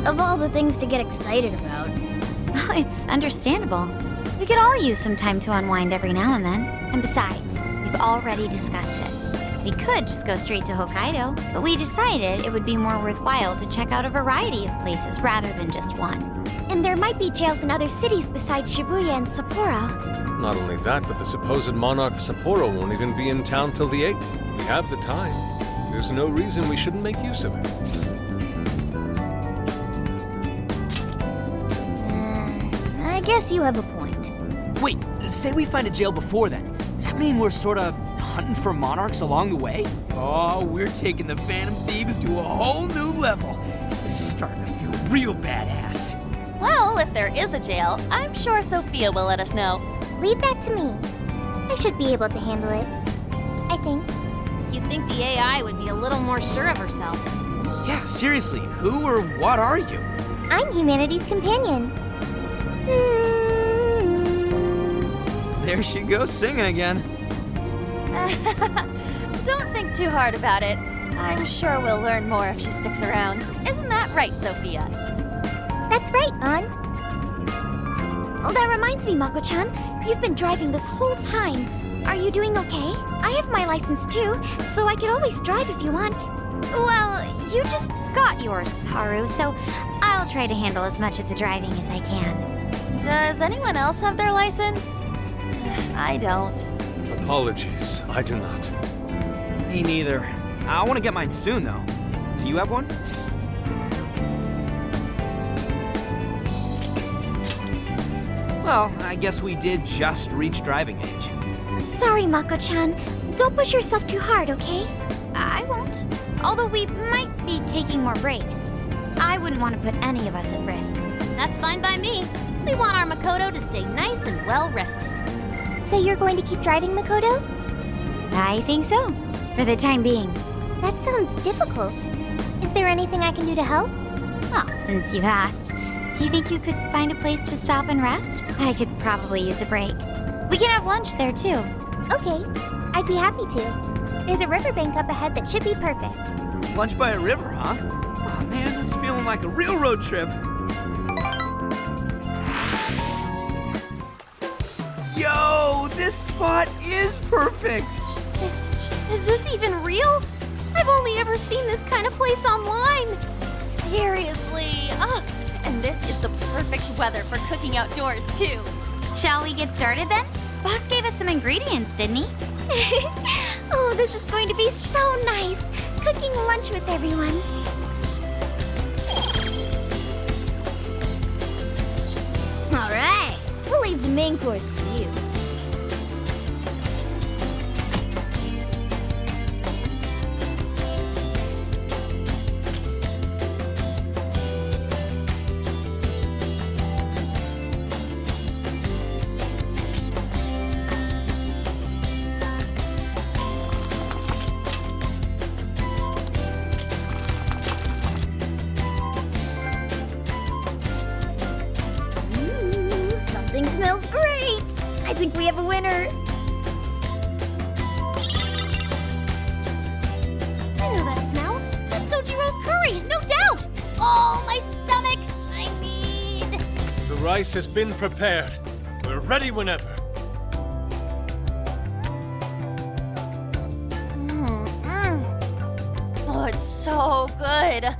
Of all the things to get excited about. Well, it's understandable. We could all use some time to unwind every now and then. And besides, we've already discussed it. We could just go straight to Hokkaido, but we decided it would be more worthwhile to check out a variety of places rather than just one. And there might be jails in other cities besides Shibuya and Sapporo. Not only that, but the supposed monarch of Sapporo won't even be in town till the 8th. We have the time. There's no reason we shouldn't make use of it. I guess you have a point. Wait, say we find a jail before then. Does that mean we're sorta hunting for monarchs along the way? Oh, we're taking the Phantom Thieves to a whole new level. This is starting to feel real badass. Well, if there is a jail, I'm sure Sophia will let us know. Leave that to me. I should be able to handle it. I think. You'd think the AI would be a little more sure of herself. Yeah, seriously, who or what are you? I'm humanity's companion. There she goes singing again. Don't think too hard about it. I'm sure we'll learn more if she sticks around. Isn't that right, Sophia? That's right, An. Oh, that reminds me, Mako-chan. You've been driving this whole time. Are you doing okay? I have my license too, so I could always drive if you want. Well, you just got yours, Haru, so I'll try to handle as much of the driving as I can. Does anyone else have their license? I don't. Apologies, I do not. Me neither. I want to get mine soon, though. Do you have one? Well, I guess we did just reach driving age. Sorry, Mako-chan. Don't push yourself too hard, okay? I won't. Although we might be taking more breaks. I wouldn't want to put any of us at risk. That's fine by me. We want our Makoto to stay nice and well rested. So you're going to keep driving, Makoto? I think so. For the time being. That sounds difficult. Is there anything I can do to help? Well, since you've asked, do you think you could find a place to stop and rest? I could probably use a break. We can have lunch there, too. Okay, I'd be happy to. There's a riverbank up ahead that should be perfect. Lunch by a river, huh? Oh man, this is feeling like a real road trip. Yo, this spot is perfect! Is this even real? I've only ever seen this kind of place online. Seriously? Ugh. And this is the perfect weather for cooking outdoors, too. Shall we get started then? Boss gave us some ingredients, didn't he? Oh, this is going to be so nice. Cooking lunch with everyone. All right, we'll leave the main course to you. Something smells great. I think we have a winner. I know that smell. That's Sojiro's curry, no doubt. Oh, my stomach. I need... The rice has been prepared. We're ready whenever. Oh, it's so good.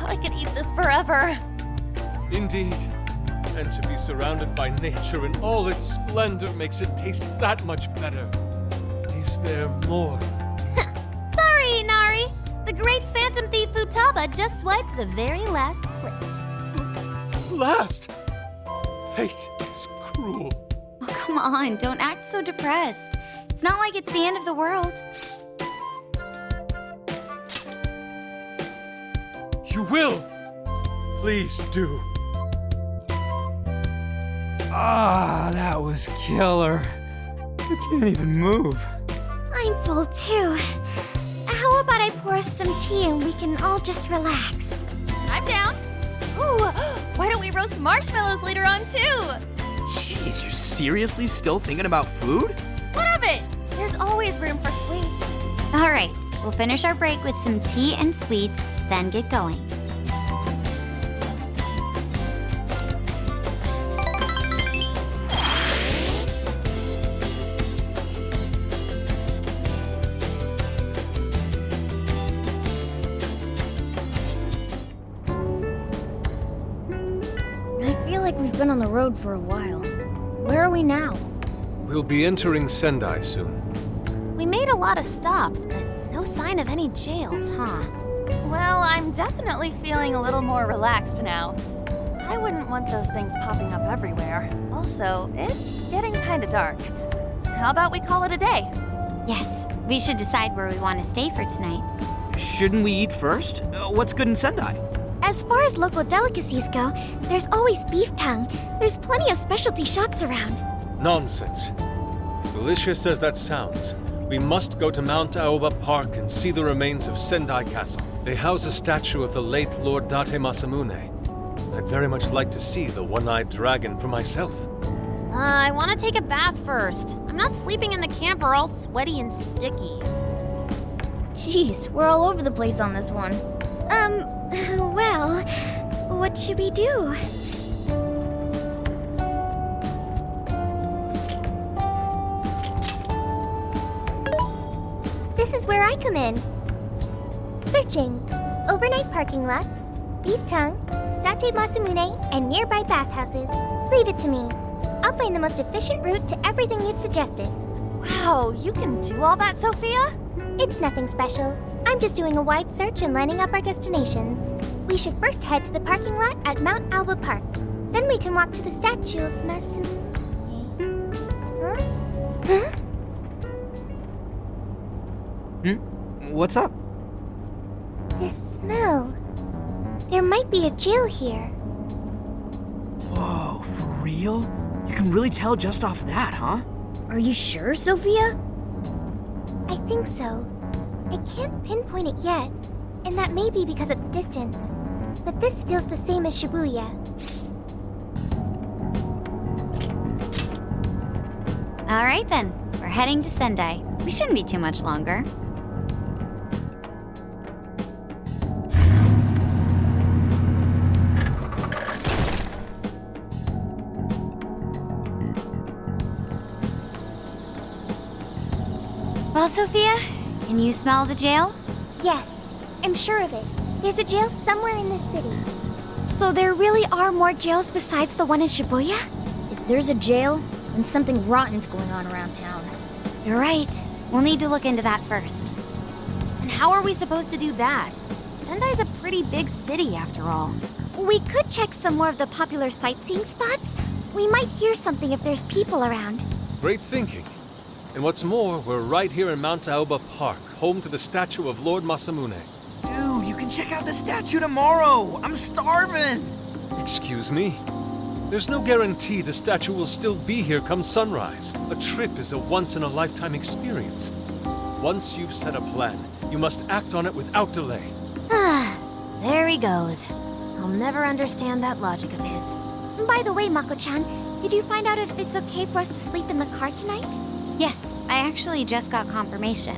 I could eat this forever. Indeed. And to be surrounded by nature in all its splendor makes it taste that much better. Is there more? Sorry, Inari. The great Phantom Thief Futaba just swiped the very last plate. Last! Fate is cruel. Oh, come on, don't act so depressed. It's not like it's the end of the world. You will! Please do. Ah, that was killer. I can't even move. I'm full too. How about I pour us some tea and we can all just relax? I'm down. Ooh, why don't we roast marshmallows later on too? Jeez, you're seriously still thinking about food? What of it? There's always room for sweets. All right, we'll finish our break with some tea and sweets, then get going. I feel like we've been on the road for a while. Where are we now? We'll be entering Sendai soon. We made a lot of stops, but no sign of any jails, huh? Well, I'm definitely feeling a little more relaxed now. I wouldn't want those things popping up everywhere. Also, it's getting kinda dark. How about we call it a day? Yes, we should decide where we want to stay for tonight. Shouldn't we eat first? What's good in Sendai? As far as local delicacies go, there's always beef tongue. There's plenty of specialty shops around. Nonsense. Delicious as that sounds, we must go to Mount Aoba Park and see the remains of Sendai Castle. They house a statue of the late Lord Date Masamune. I'd very much like to see the one-eyed dragon for myself. I want to take a bath first. I'm not sleeping in the camper all sweaty and sticky. Jeez, we're all over the place on this one. Well, what should we do? This is where I come in. Searching. Overnight parking lots, beef tongue, Date Masamune, and nearby bathhouses. Leave it to me. I'll find the most efficient route to everything you've suggested. Wow, you can do all that, Sophia? It's nothing special. I'm just doing a wide search and lining up our destinations. We should first head to the parking lot at Mount Aoba Park. Then we can walk to the statue of Masamune. Huh? What's up? This smell. There might be a jail here. Whoa, for real? You can really tell just off that, huh? Are you sure, Sophia? I think so. I can't pinpoint it yet, and that may be because of the distance. But this feels the same as Shibuya. All right then, we're heading to Sendai. We shouldn't be too much longer. Well, Sophia, can you smell the jail? Yes, I'm sure of it. There's a jail somewhere in this city. So there really are more jails besides the one in Shibuya? If there's a jail, then something rotten's going on around town. You're right. We'll need to look into that first. And how are we supposed to do that? Sendai's a pretty big city, after all. We could check some more of the popular sightseeing spots. We might hear something if there's people around. Great thinking. And what's more, we're right here in Mount Aoba Park, home to the statue of Lord Masamune. Dude, you can check out the statue tomorrow! I'm starving! Excuse me? There's no guarantee the statue will still be here come sunrise. A trip is a once-in-a-lifetime experience. Once you've set a plan, you must act on it without delay. Ah, there he goes. I'll never understand that logic of his. By the way, Mako-chan, did you find out if it's okay for us to sleep in the car tonight? Yes, I actually just got confirmation.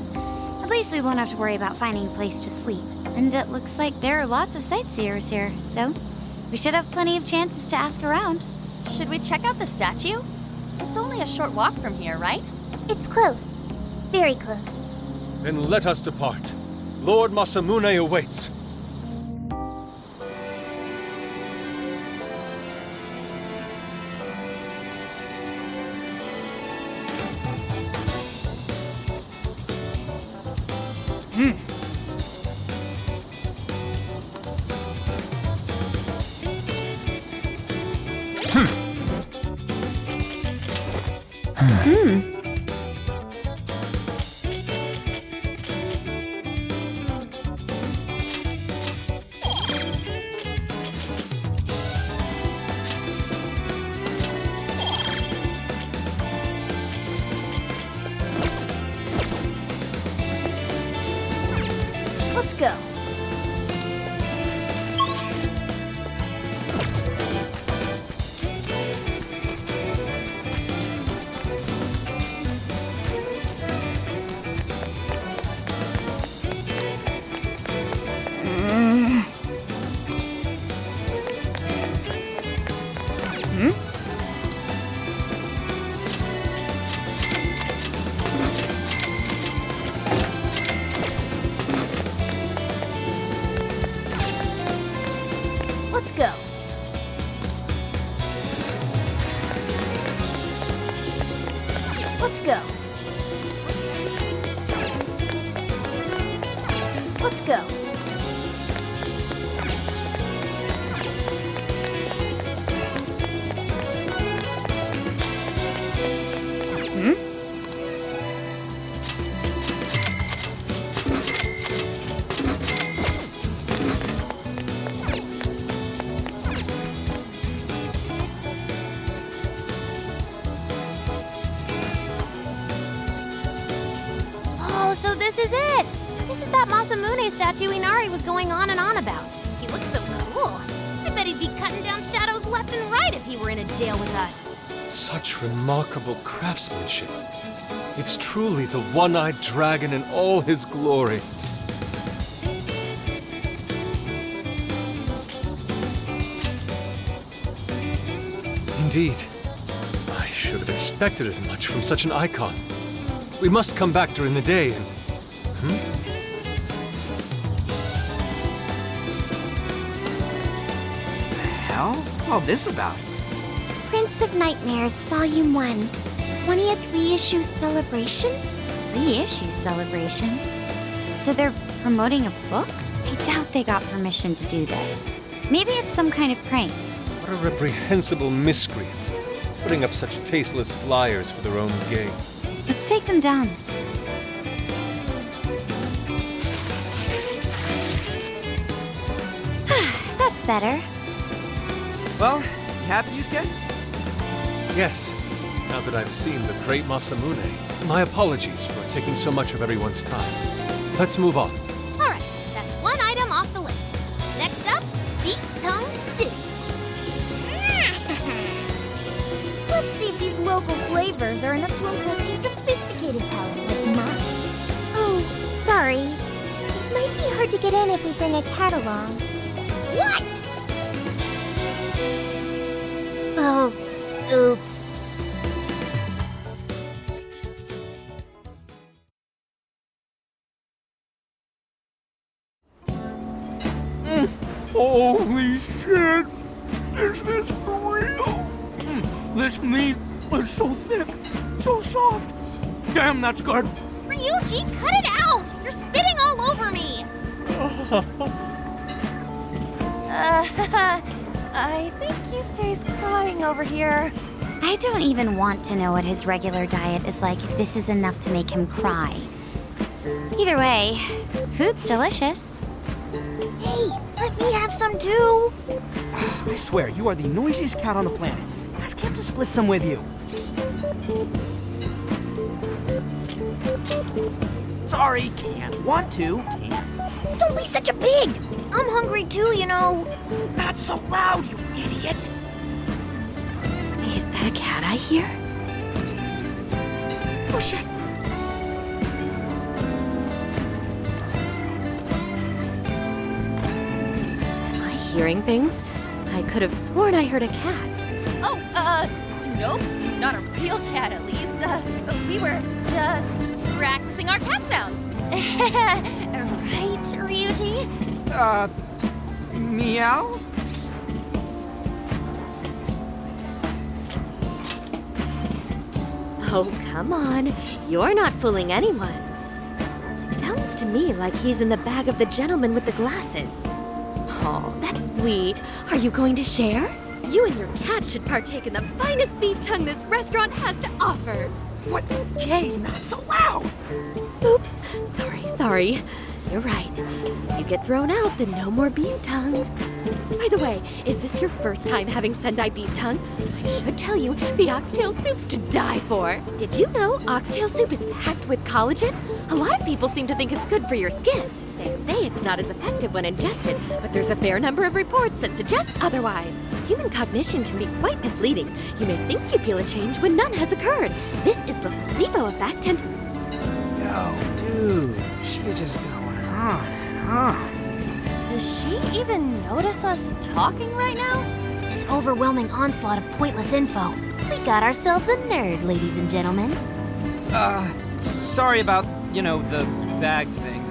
At least we won't have to worry about finding a place to sleep. And it looks like there are lots of sightseers here, so we should have plenty of chances to ask around. Should we check out the statue? It's only a short walk from here, right? It's close. Very close. Then let us depart. Lord Masamune awaits. Let's go. Let's go. Let's go. Let's go. Oh, so this is it! This is that Masamune statue Inari was going on and on about. He looks so cool. I bet he'd be cutting down shadows left and right if he were in a jail with us. Such remarkable craftsmanship. It's truly the one-eyed dragon in all his glory. Indeed. I should have expected as much from such an icon. We must come back during the day and... Hell? What's all this about? Prince of Nightmares, Volume 1. 20th reissue celebration? Reissue celebration? So they're promoting a book? I doubt they got permission to do this. Maybe it's some kind of prank. What a reprehensible miscreant. Putting up such tasteless flyers for their own gain. Let's take them down. That's better. Well, you happy, Yusuke? Yes. Now that I've seen the great Masamune, my apologies for taking so much of everyone's time. Let's move on. Alright, that's one item off the list. Next up, Beat Tongue City. Let's see if these local flavors are enough to impress a sophisticated palate like mine. Oh, sorry. It might be hard to get in if we bring a cat along. What? Oh, oops. Holy shit! Is this for real? This meat is so thick, so soft. Damn, that's good. Ryuji, cut it out! You're spitting all over me! I think Yusuke's crying over here. I don't even want to know what his regular diet is like if this is enough to make him cry. Either way, food's delicious. Hey, let me have some too. I swear, you are the noisiest cat on the planet. Ask him to split some with you. Sorry, can't. Want to, can't. Don't be such a pig. I'm hungry too, you know. Not so loud, you idiot. Is that a cat I hear? Oh, shit. Am I hearing things? I could have sworn I heard a cat. Oh, nope. Not a real cat, at least. We were just practicing our cat sounds. Right, Ryuji? Meow? Oh, come on. You're not fooling anyone. Sounds to me like he's in the bag of the gentleman with the glasses. Oh, that's sweet. Are you going to share? You and your cat should partake in the finest beef tongue this restaurant has to offer. What? Jay, not so loud! Oops. Sorry. You're right. If you get thrown out, then no more beef tongue. By the way, is this your first time having Sendai beef tongue? I should tell you, the oxtail soup's to die for. Did you know oxtail soup is packed with collagen? A lot of people seem to think it's good for your skin. They say it's not as effective when ingested, but there's a fair number of reports that suggest otherwise. Human cognition can be quite misleading. You may think you feel a change when none has occurred. This is the placebo effect and... Yo, dude, she's just going on and on. Does she even notice us talking right now? This overwhelming onslaught of pointless info. We got ourselves a nerd, ladies and gentlemen. Sorry about, the bag thing.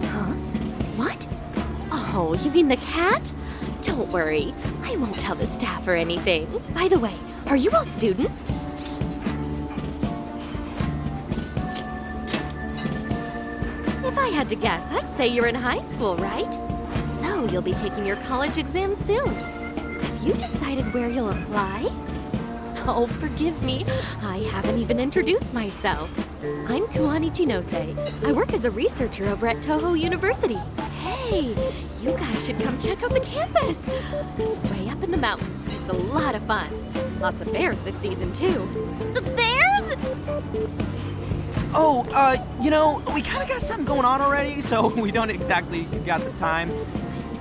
Huh? What? Oh, you mean the cat? Don't worry. I won't tell the staff or anything. By the way, are you all students? If I had to guess, I'd say you're in high school, right? So you'll be taking your college exam soon. Have you decided where you'll apply? Oh, forgive me. I haven't even introduced myself. I'm Kuani Chinose. I work as a researcher over at Toho University. Hey, you guys should come check out the campus. It's way up in the mountains, but it's a lot of fun. Lots of bears this season, too. The bears? Oh, we kind of got something going on already, so we don't exactly got the time.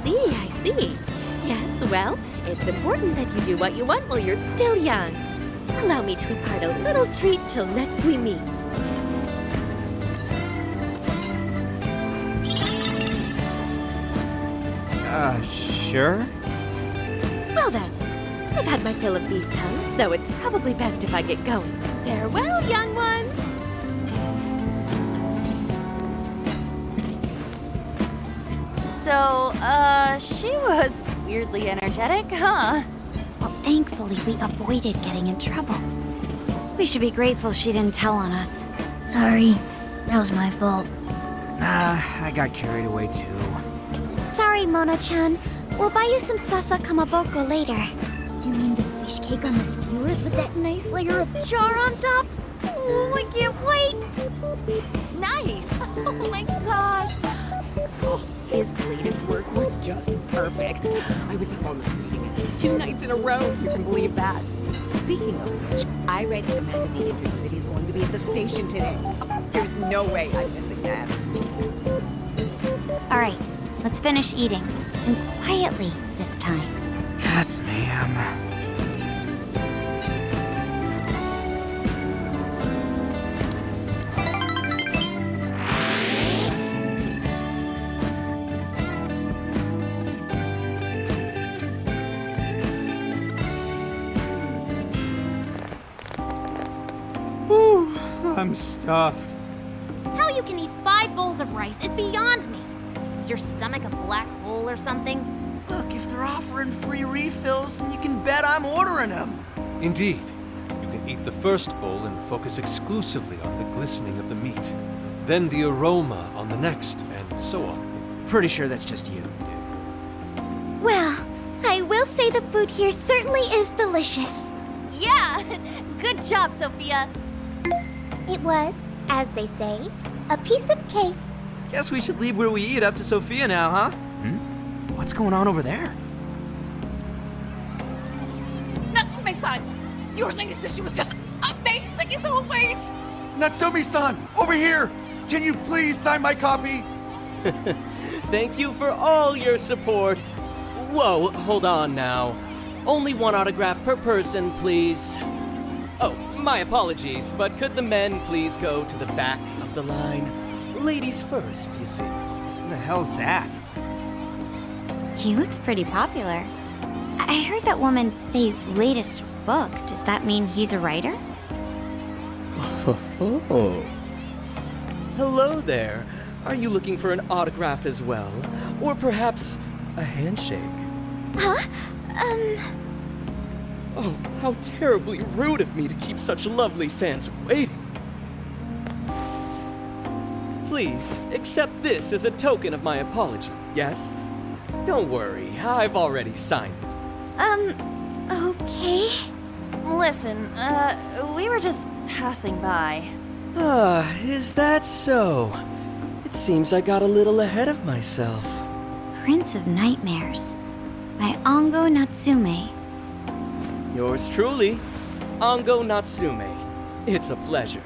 I see. Yes, well, it's important that you do what you want while you're still young. Allow me to impart a little treat till next we meet. Sure? Well then, I've had my fill of beef tongue, so it's probably best if I get going. Farewell, young ones! So, she was weirdly energetic, huh? Well, thankfully we avoided getting in trouble. We should be grateful she didn't tell on us. Sorry, that was my fault. I got carried away too. Sorry, Mona-chan. We'll buy you some sasa kamaboko later. You mean the fish cake on the skewers with that nice layer of char on top? Oh, I can't wait! Nice! Oh my gosh! Oh, his latest work was just perfect. I was up on the reading it 2 nights in a row, if you can believe that. Speaking of which, I read in a magazine interview that he's going to be at the station today. There's no way I'm missing that. All right, let's finish eating. And quietly this time. Yes, ma'am. Whew, I'm stuffed. How you can eat 5 bowls of rice is beyond me. Is your stomach a black hole or something? Look, if they're offering free refills, then you can bet I'm ordering them. Indeed. You can eat the first bowl and focus exclusively on the glistening of the meat. Then the aroma on the next, and so on. Pretty sure that's just you. Well, I will say the food here certainly is delicious. Yeah! Good job, Sophia! It was, as they say, a piece of cake. Guess we should leave where we eat up to Sophia now, huh? What's going on over there? Natsume-san, your latest issue was just amazing as always! Natsumi-san, over here! Can you please sign my copy? Thank you for all your support. Whoa, hold on now. Only 1 autograph per person, please. Oh, my apologies, but could the men please go to the back of the line? Ladies first, you see. Who the hell's that? He looks pretty popular. I heard that woman say latest book. Does that mean he's a writer? Oh. Hello there. Are you looking for an autograph as well? Or perhaps a handshake? Huh? Oh, how terribly rude of me to keep such lovely fans waiting. Please, accept this as a token of my apology, yes? Don't worry, I've already signed it. Okay. Listen, we were just passing by. Is that so? It seems I got a little ahead of myself. Prince of Nightmares by Ango Natsume. Yours truly, Ango Natsume. It's a pleasure.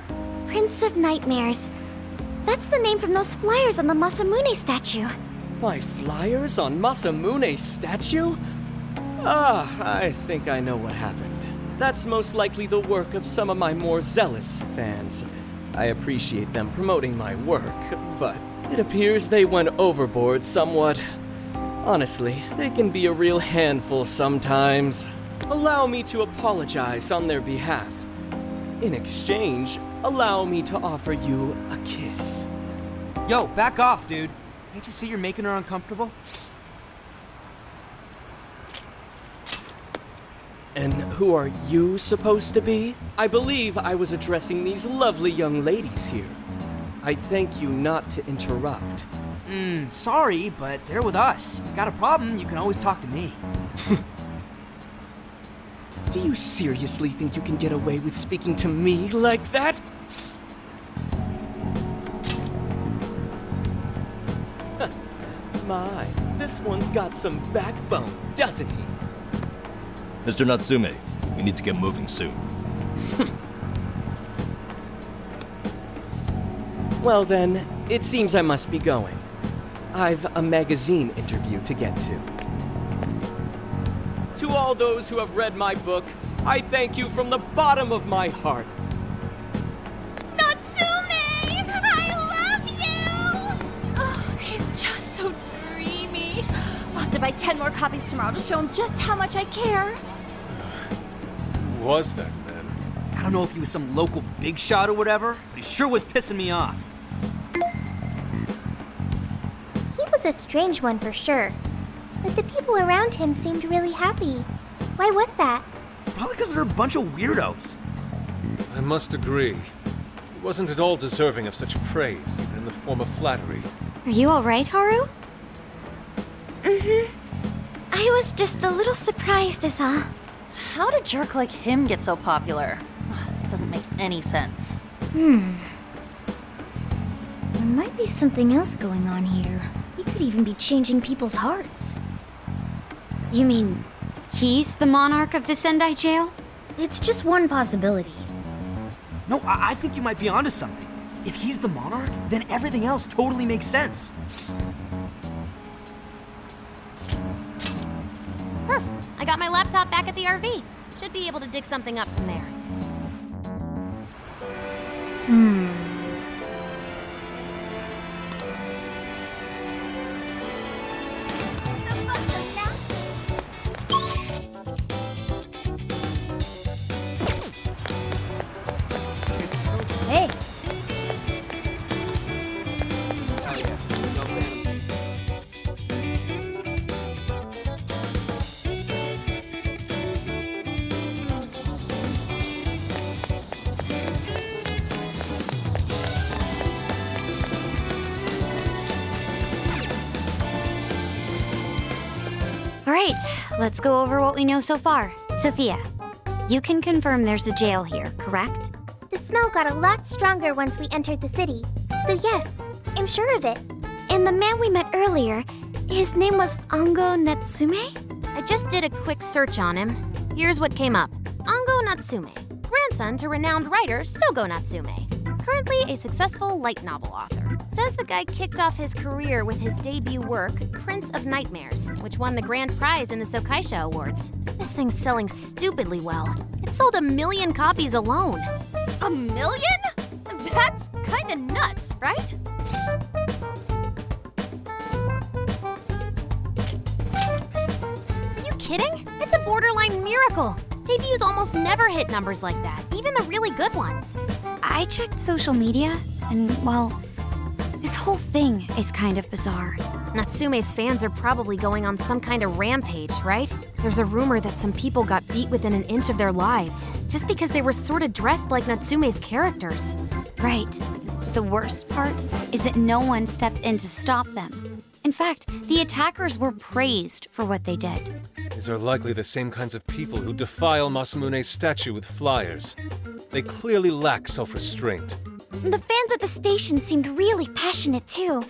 Prince of Nightmares. That's the name from those flyers on the Masamune statue. My flyers on Masamune's statue? I think I know what happened. That's most likely the work of some of my more zealous fans. I appreciate them promoting my work, but it appears they went overboard somewhat. Honestly, they can be a real handful sometimes. Allow me to apologize on their behalf. In exchange, allow me to offer you a kiss. Yo, back off, dude. Can't you see you're making her uncomfortable? And who are you supposed to be? I believe I was addressing these lovely young ladies here. I thank you not to interrupt. Sorry, but they're with us. Got a problem, you can always talk to me. Do you seriously think you can get away with speaking to me like that? My, this one's got some backbone, doesn't he? Mr. Natsume, we need to get moving soon. Well then, it seems I must be going. I've a magazine interview to get to. To all those who have read my book, I thank you from the bottom of my heart. Natsume! I love you! Oh, he's just so dreamy. I'll have to buy 10 more copies tomorrow to show him just how much I care. Who was that man? I don't know if he was some local big shot or whatever, but he sure was pissing me off. He was a strange one for sure. But the people around him seemed really happy. Why was that? Probably because they're a bunch of weirdos. I must agree. He wasn't at all deserving of such praise, even in the form of flattery. Are you alright, Haru? I was just a little surprised is all. How did a jerk like him get so popular? Doesn't make any sense. There might be something else going on here. He could even be changing people's hearts. You mean he's the monarch of the Sendai jail? It's just one possibility. No, I think you might be onto something. If he's the monarch, then everything else totally makes sense. I got my laptop back at the RV. Should be able to dig something up from there. Hey, Alright, let's go over what we know so far. Sophia, you can confirm there's a jail here, correct? The smell got a lot stronger once we entered the city. So yes, I'm sure of it. And the man we met earlier, his name was Ango Natsume? I just did a quick search on him. Here's what came up. Ango Natsume, grandson to renowned writer Sogo Natsume. Currently a successful light novel author. Says the guy kicked off his career with his debut work, Prince of Nightmares, which won the grand prize in the Sokaisha Awards. This thing's selling stupidly well. It sold 1 million copies alone. 1 million? That's kinda nuts, right? Are you kidding? It's a borderline miracle. Debuts almost never hit numbers like that, even the really good ones. I checked social media, and well, this whole thing is kind of bizarre. Natsume's fans are probably going on some kind of rampage, right? There's a rumor that some people got beat within an inch of their lives, just because they were sort of dressed like Natsume's characters. Right. The worst part is that no one stepped in to stop them. In fact, the attackers were praised for what they did. These are likely the same kinds of people who defile Masamune's statue with flyers. They clearly lack self-restraint. The fans at the station seemed really passionate too.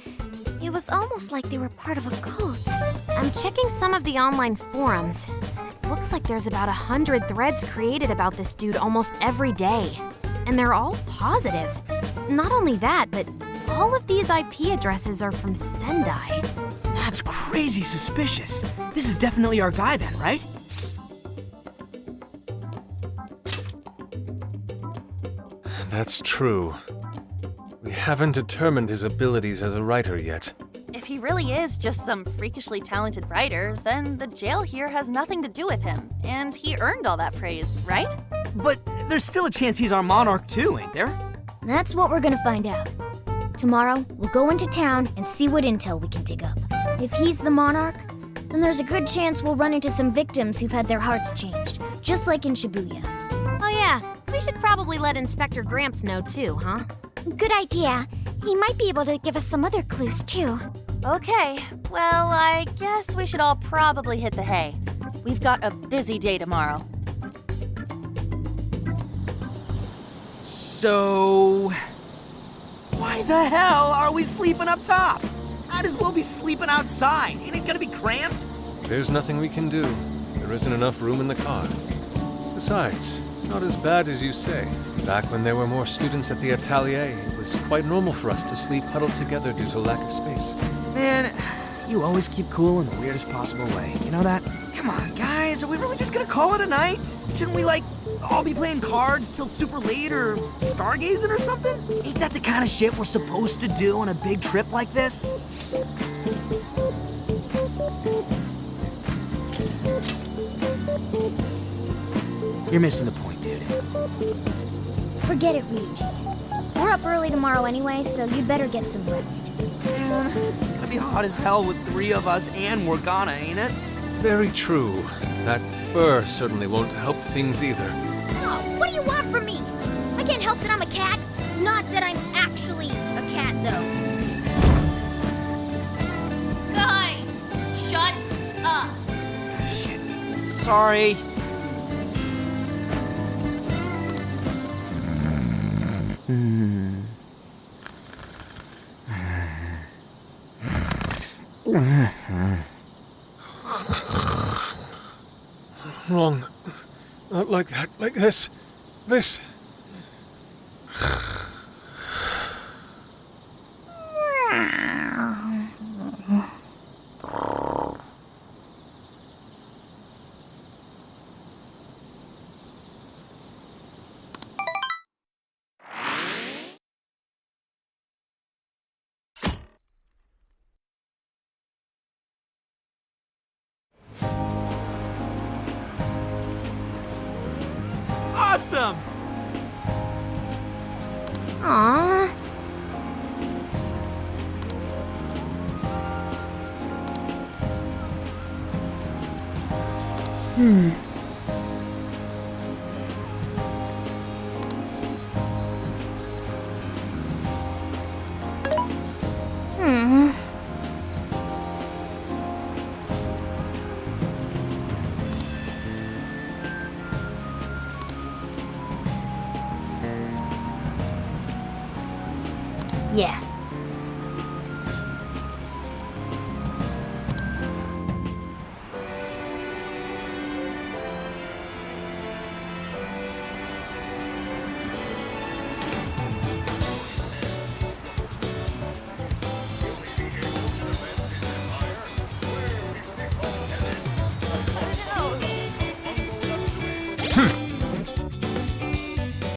It was almost like they were part of a cult. I'm checking some of the online forums. Looks like there's about 100 threads created about this dude almost every day. And they're all positive. Not only that, but all of these IP addresses are from Sendai. That's crazy suspicious. This is definitely our guy then, right? That's true. We haven't determined his abilities as a writer yet. If he really is just some freakishly talented writer, then the jail here has nothing to do with him, and he earned all that praise, right? But there's still a chance he's our monarch too, ain't there? That's what we're gonna find out. Tomorrow, we'll go into town and see what intel we can dig up. If he's the monarch, then there's a good chance we'll run into some victims who've had their hearts changed, just like in Shibuya. Oh yeah, we should probably let Inspector Gramps know too, huh? Good idea. He might be able to give us some other clues too. Okay, well, I guess we should all probably hit the hay. We've got a busy day tomorrow. So... why the hell are we sleeping up top? Might as well be sleeping outside. Ain't it gonna be cramped? There's nothing we can do. There isn't enough room in the car. Besides, it's not as bad as you say. Back when there were more students at the atelier, it was quite normal for us to sleep huddled together due to lack of space. Man, you always keep cool in the weirdest possible way. You know that? Come on, guys, are we really just gonna call it a night? Shouldn't we, like, all be playing cards till super late or stargazing or something? Ain't that the kind of shit we're supposed to do on a big trip like this? You're missing the point, dude. Forget it, Ryuji. We're up early tomorrow anyway, so you'd better get some rest. Man, it's gonna be hot as hell with 3 of us and Morgana, ain't it? Very true. That fur certainly won't help things either. Oh, what do you want from me? I can't help that I'm a cat. Not that I'm actually a cat, though. Guys, shut up. Shit. Sorry. Wrong. Not like that. Like this. This. Awesome! Aww. Yeah,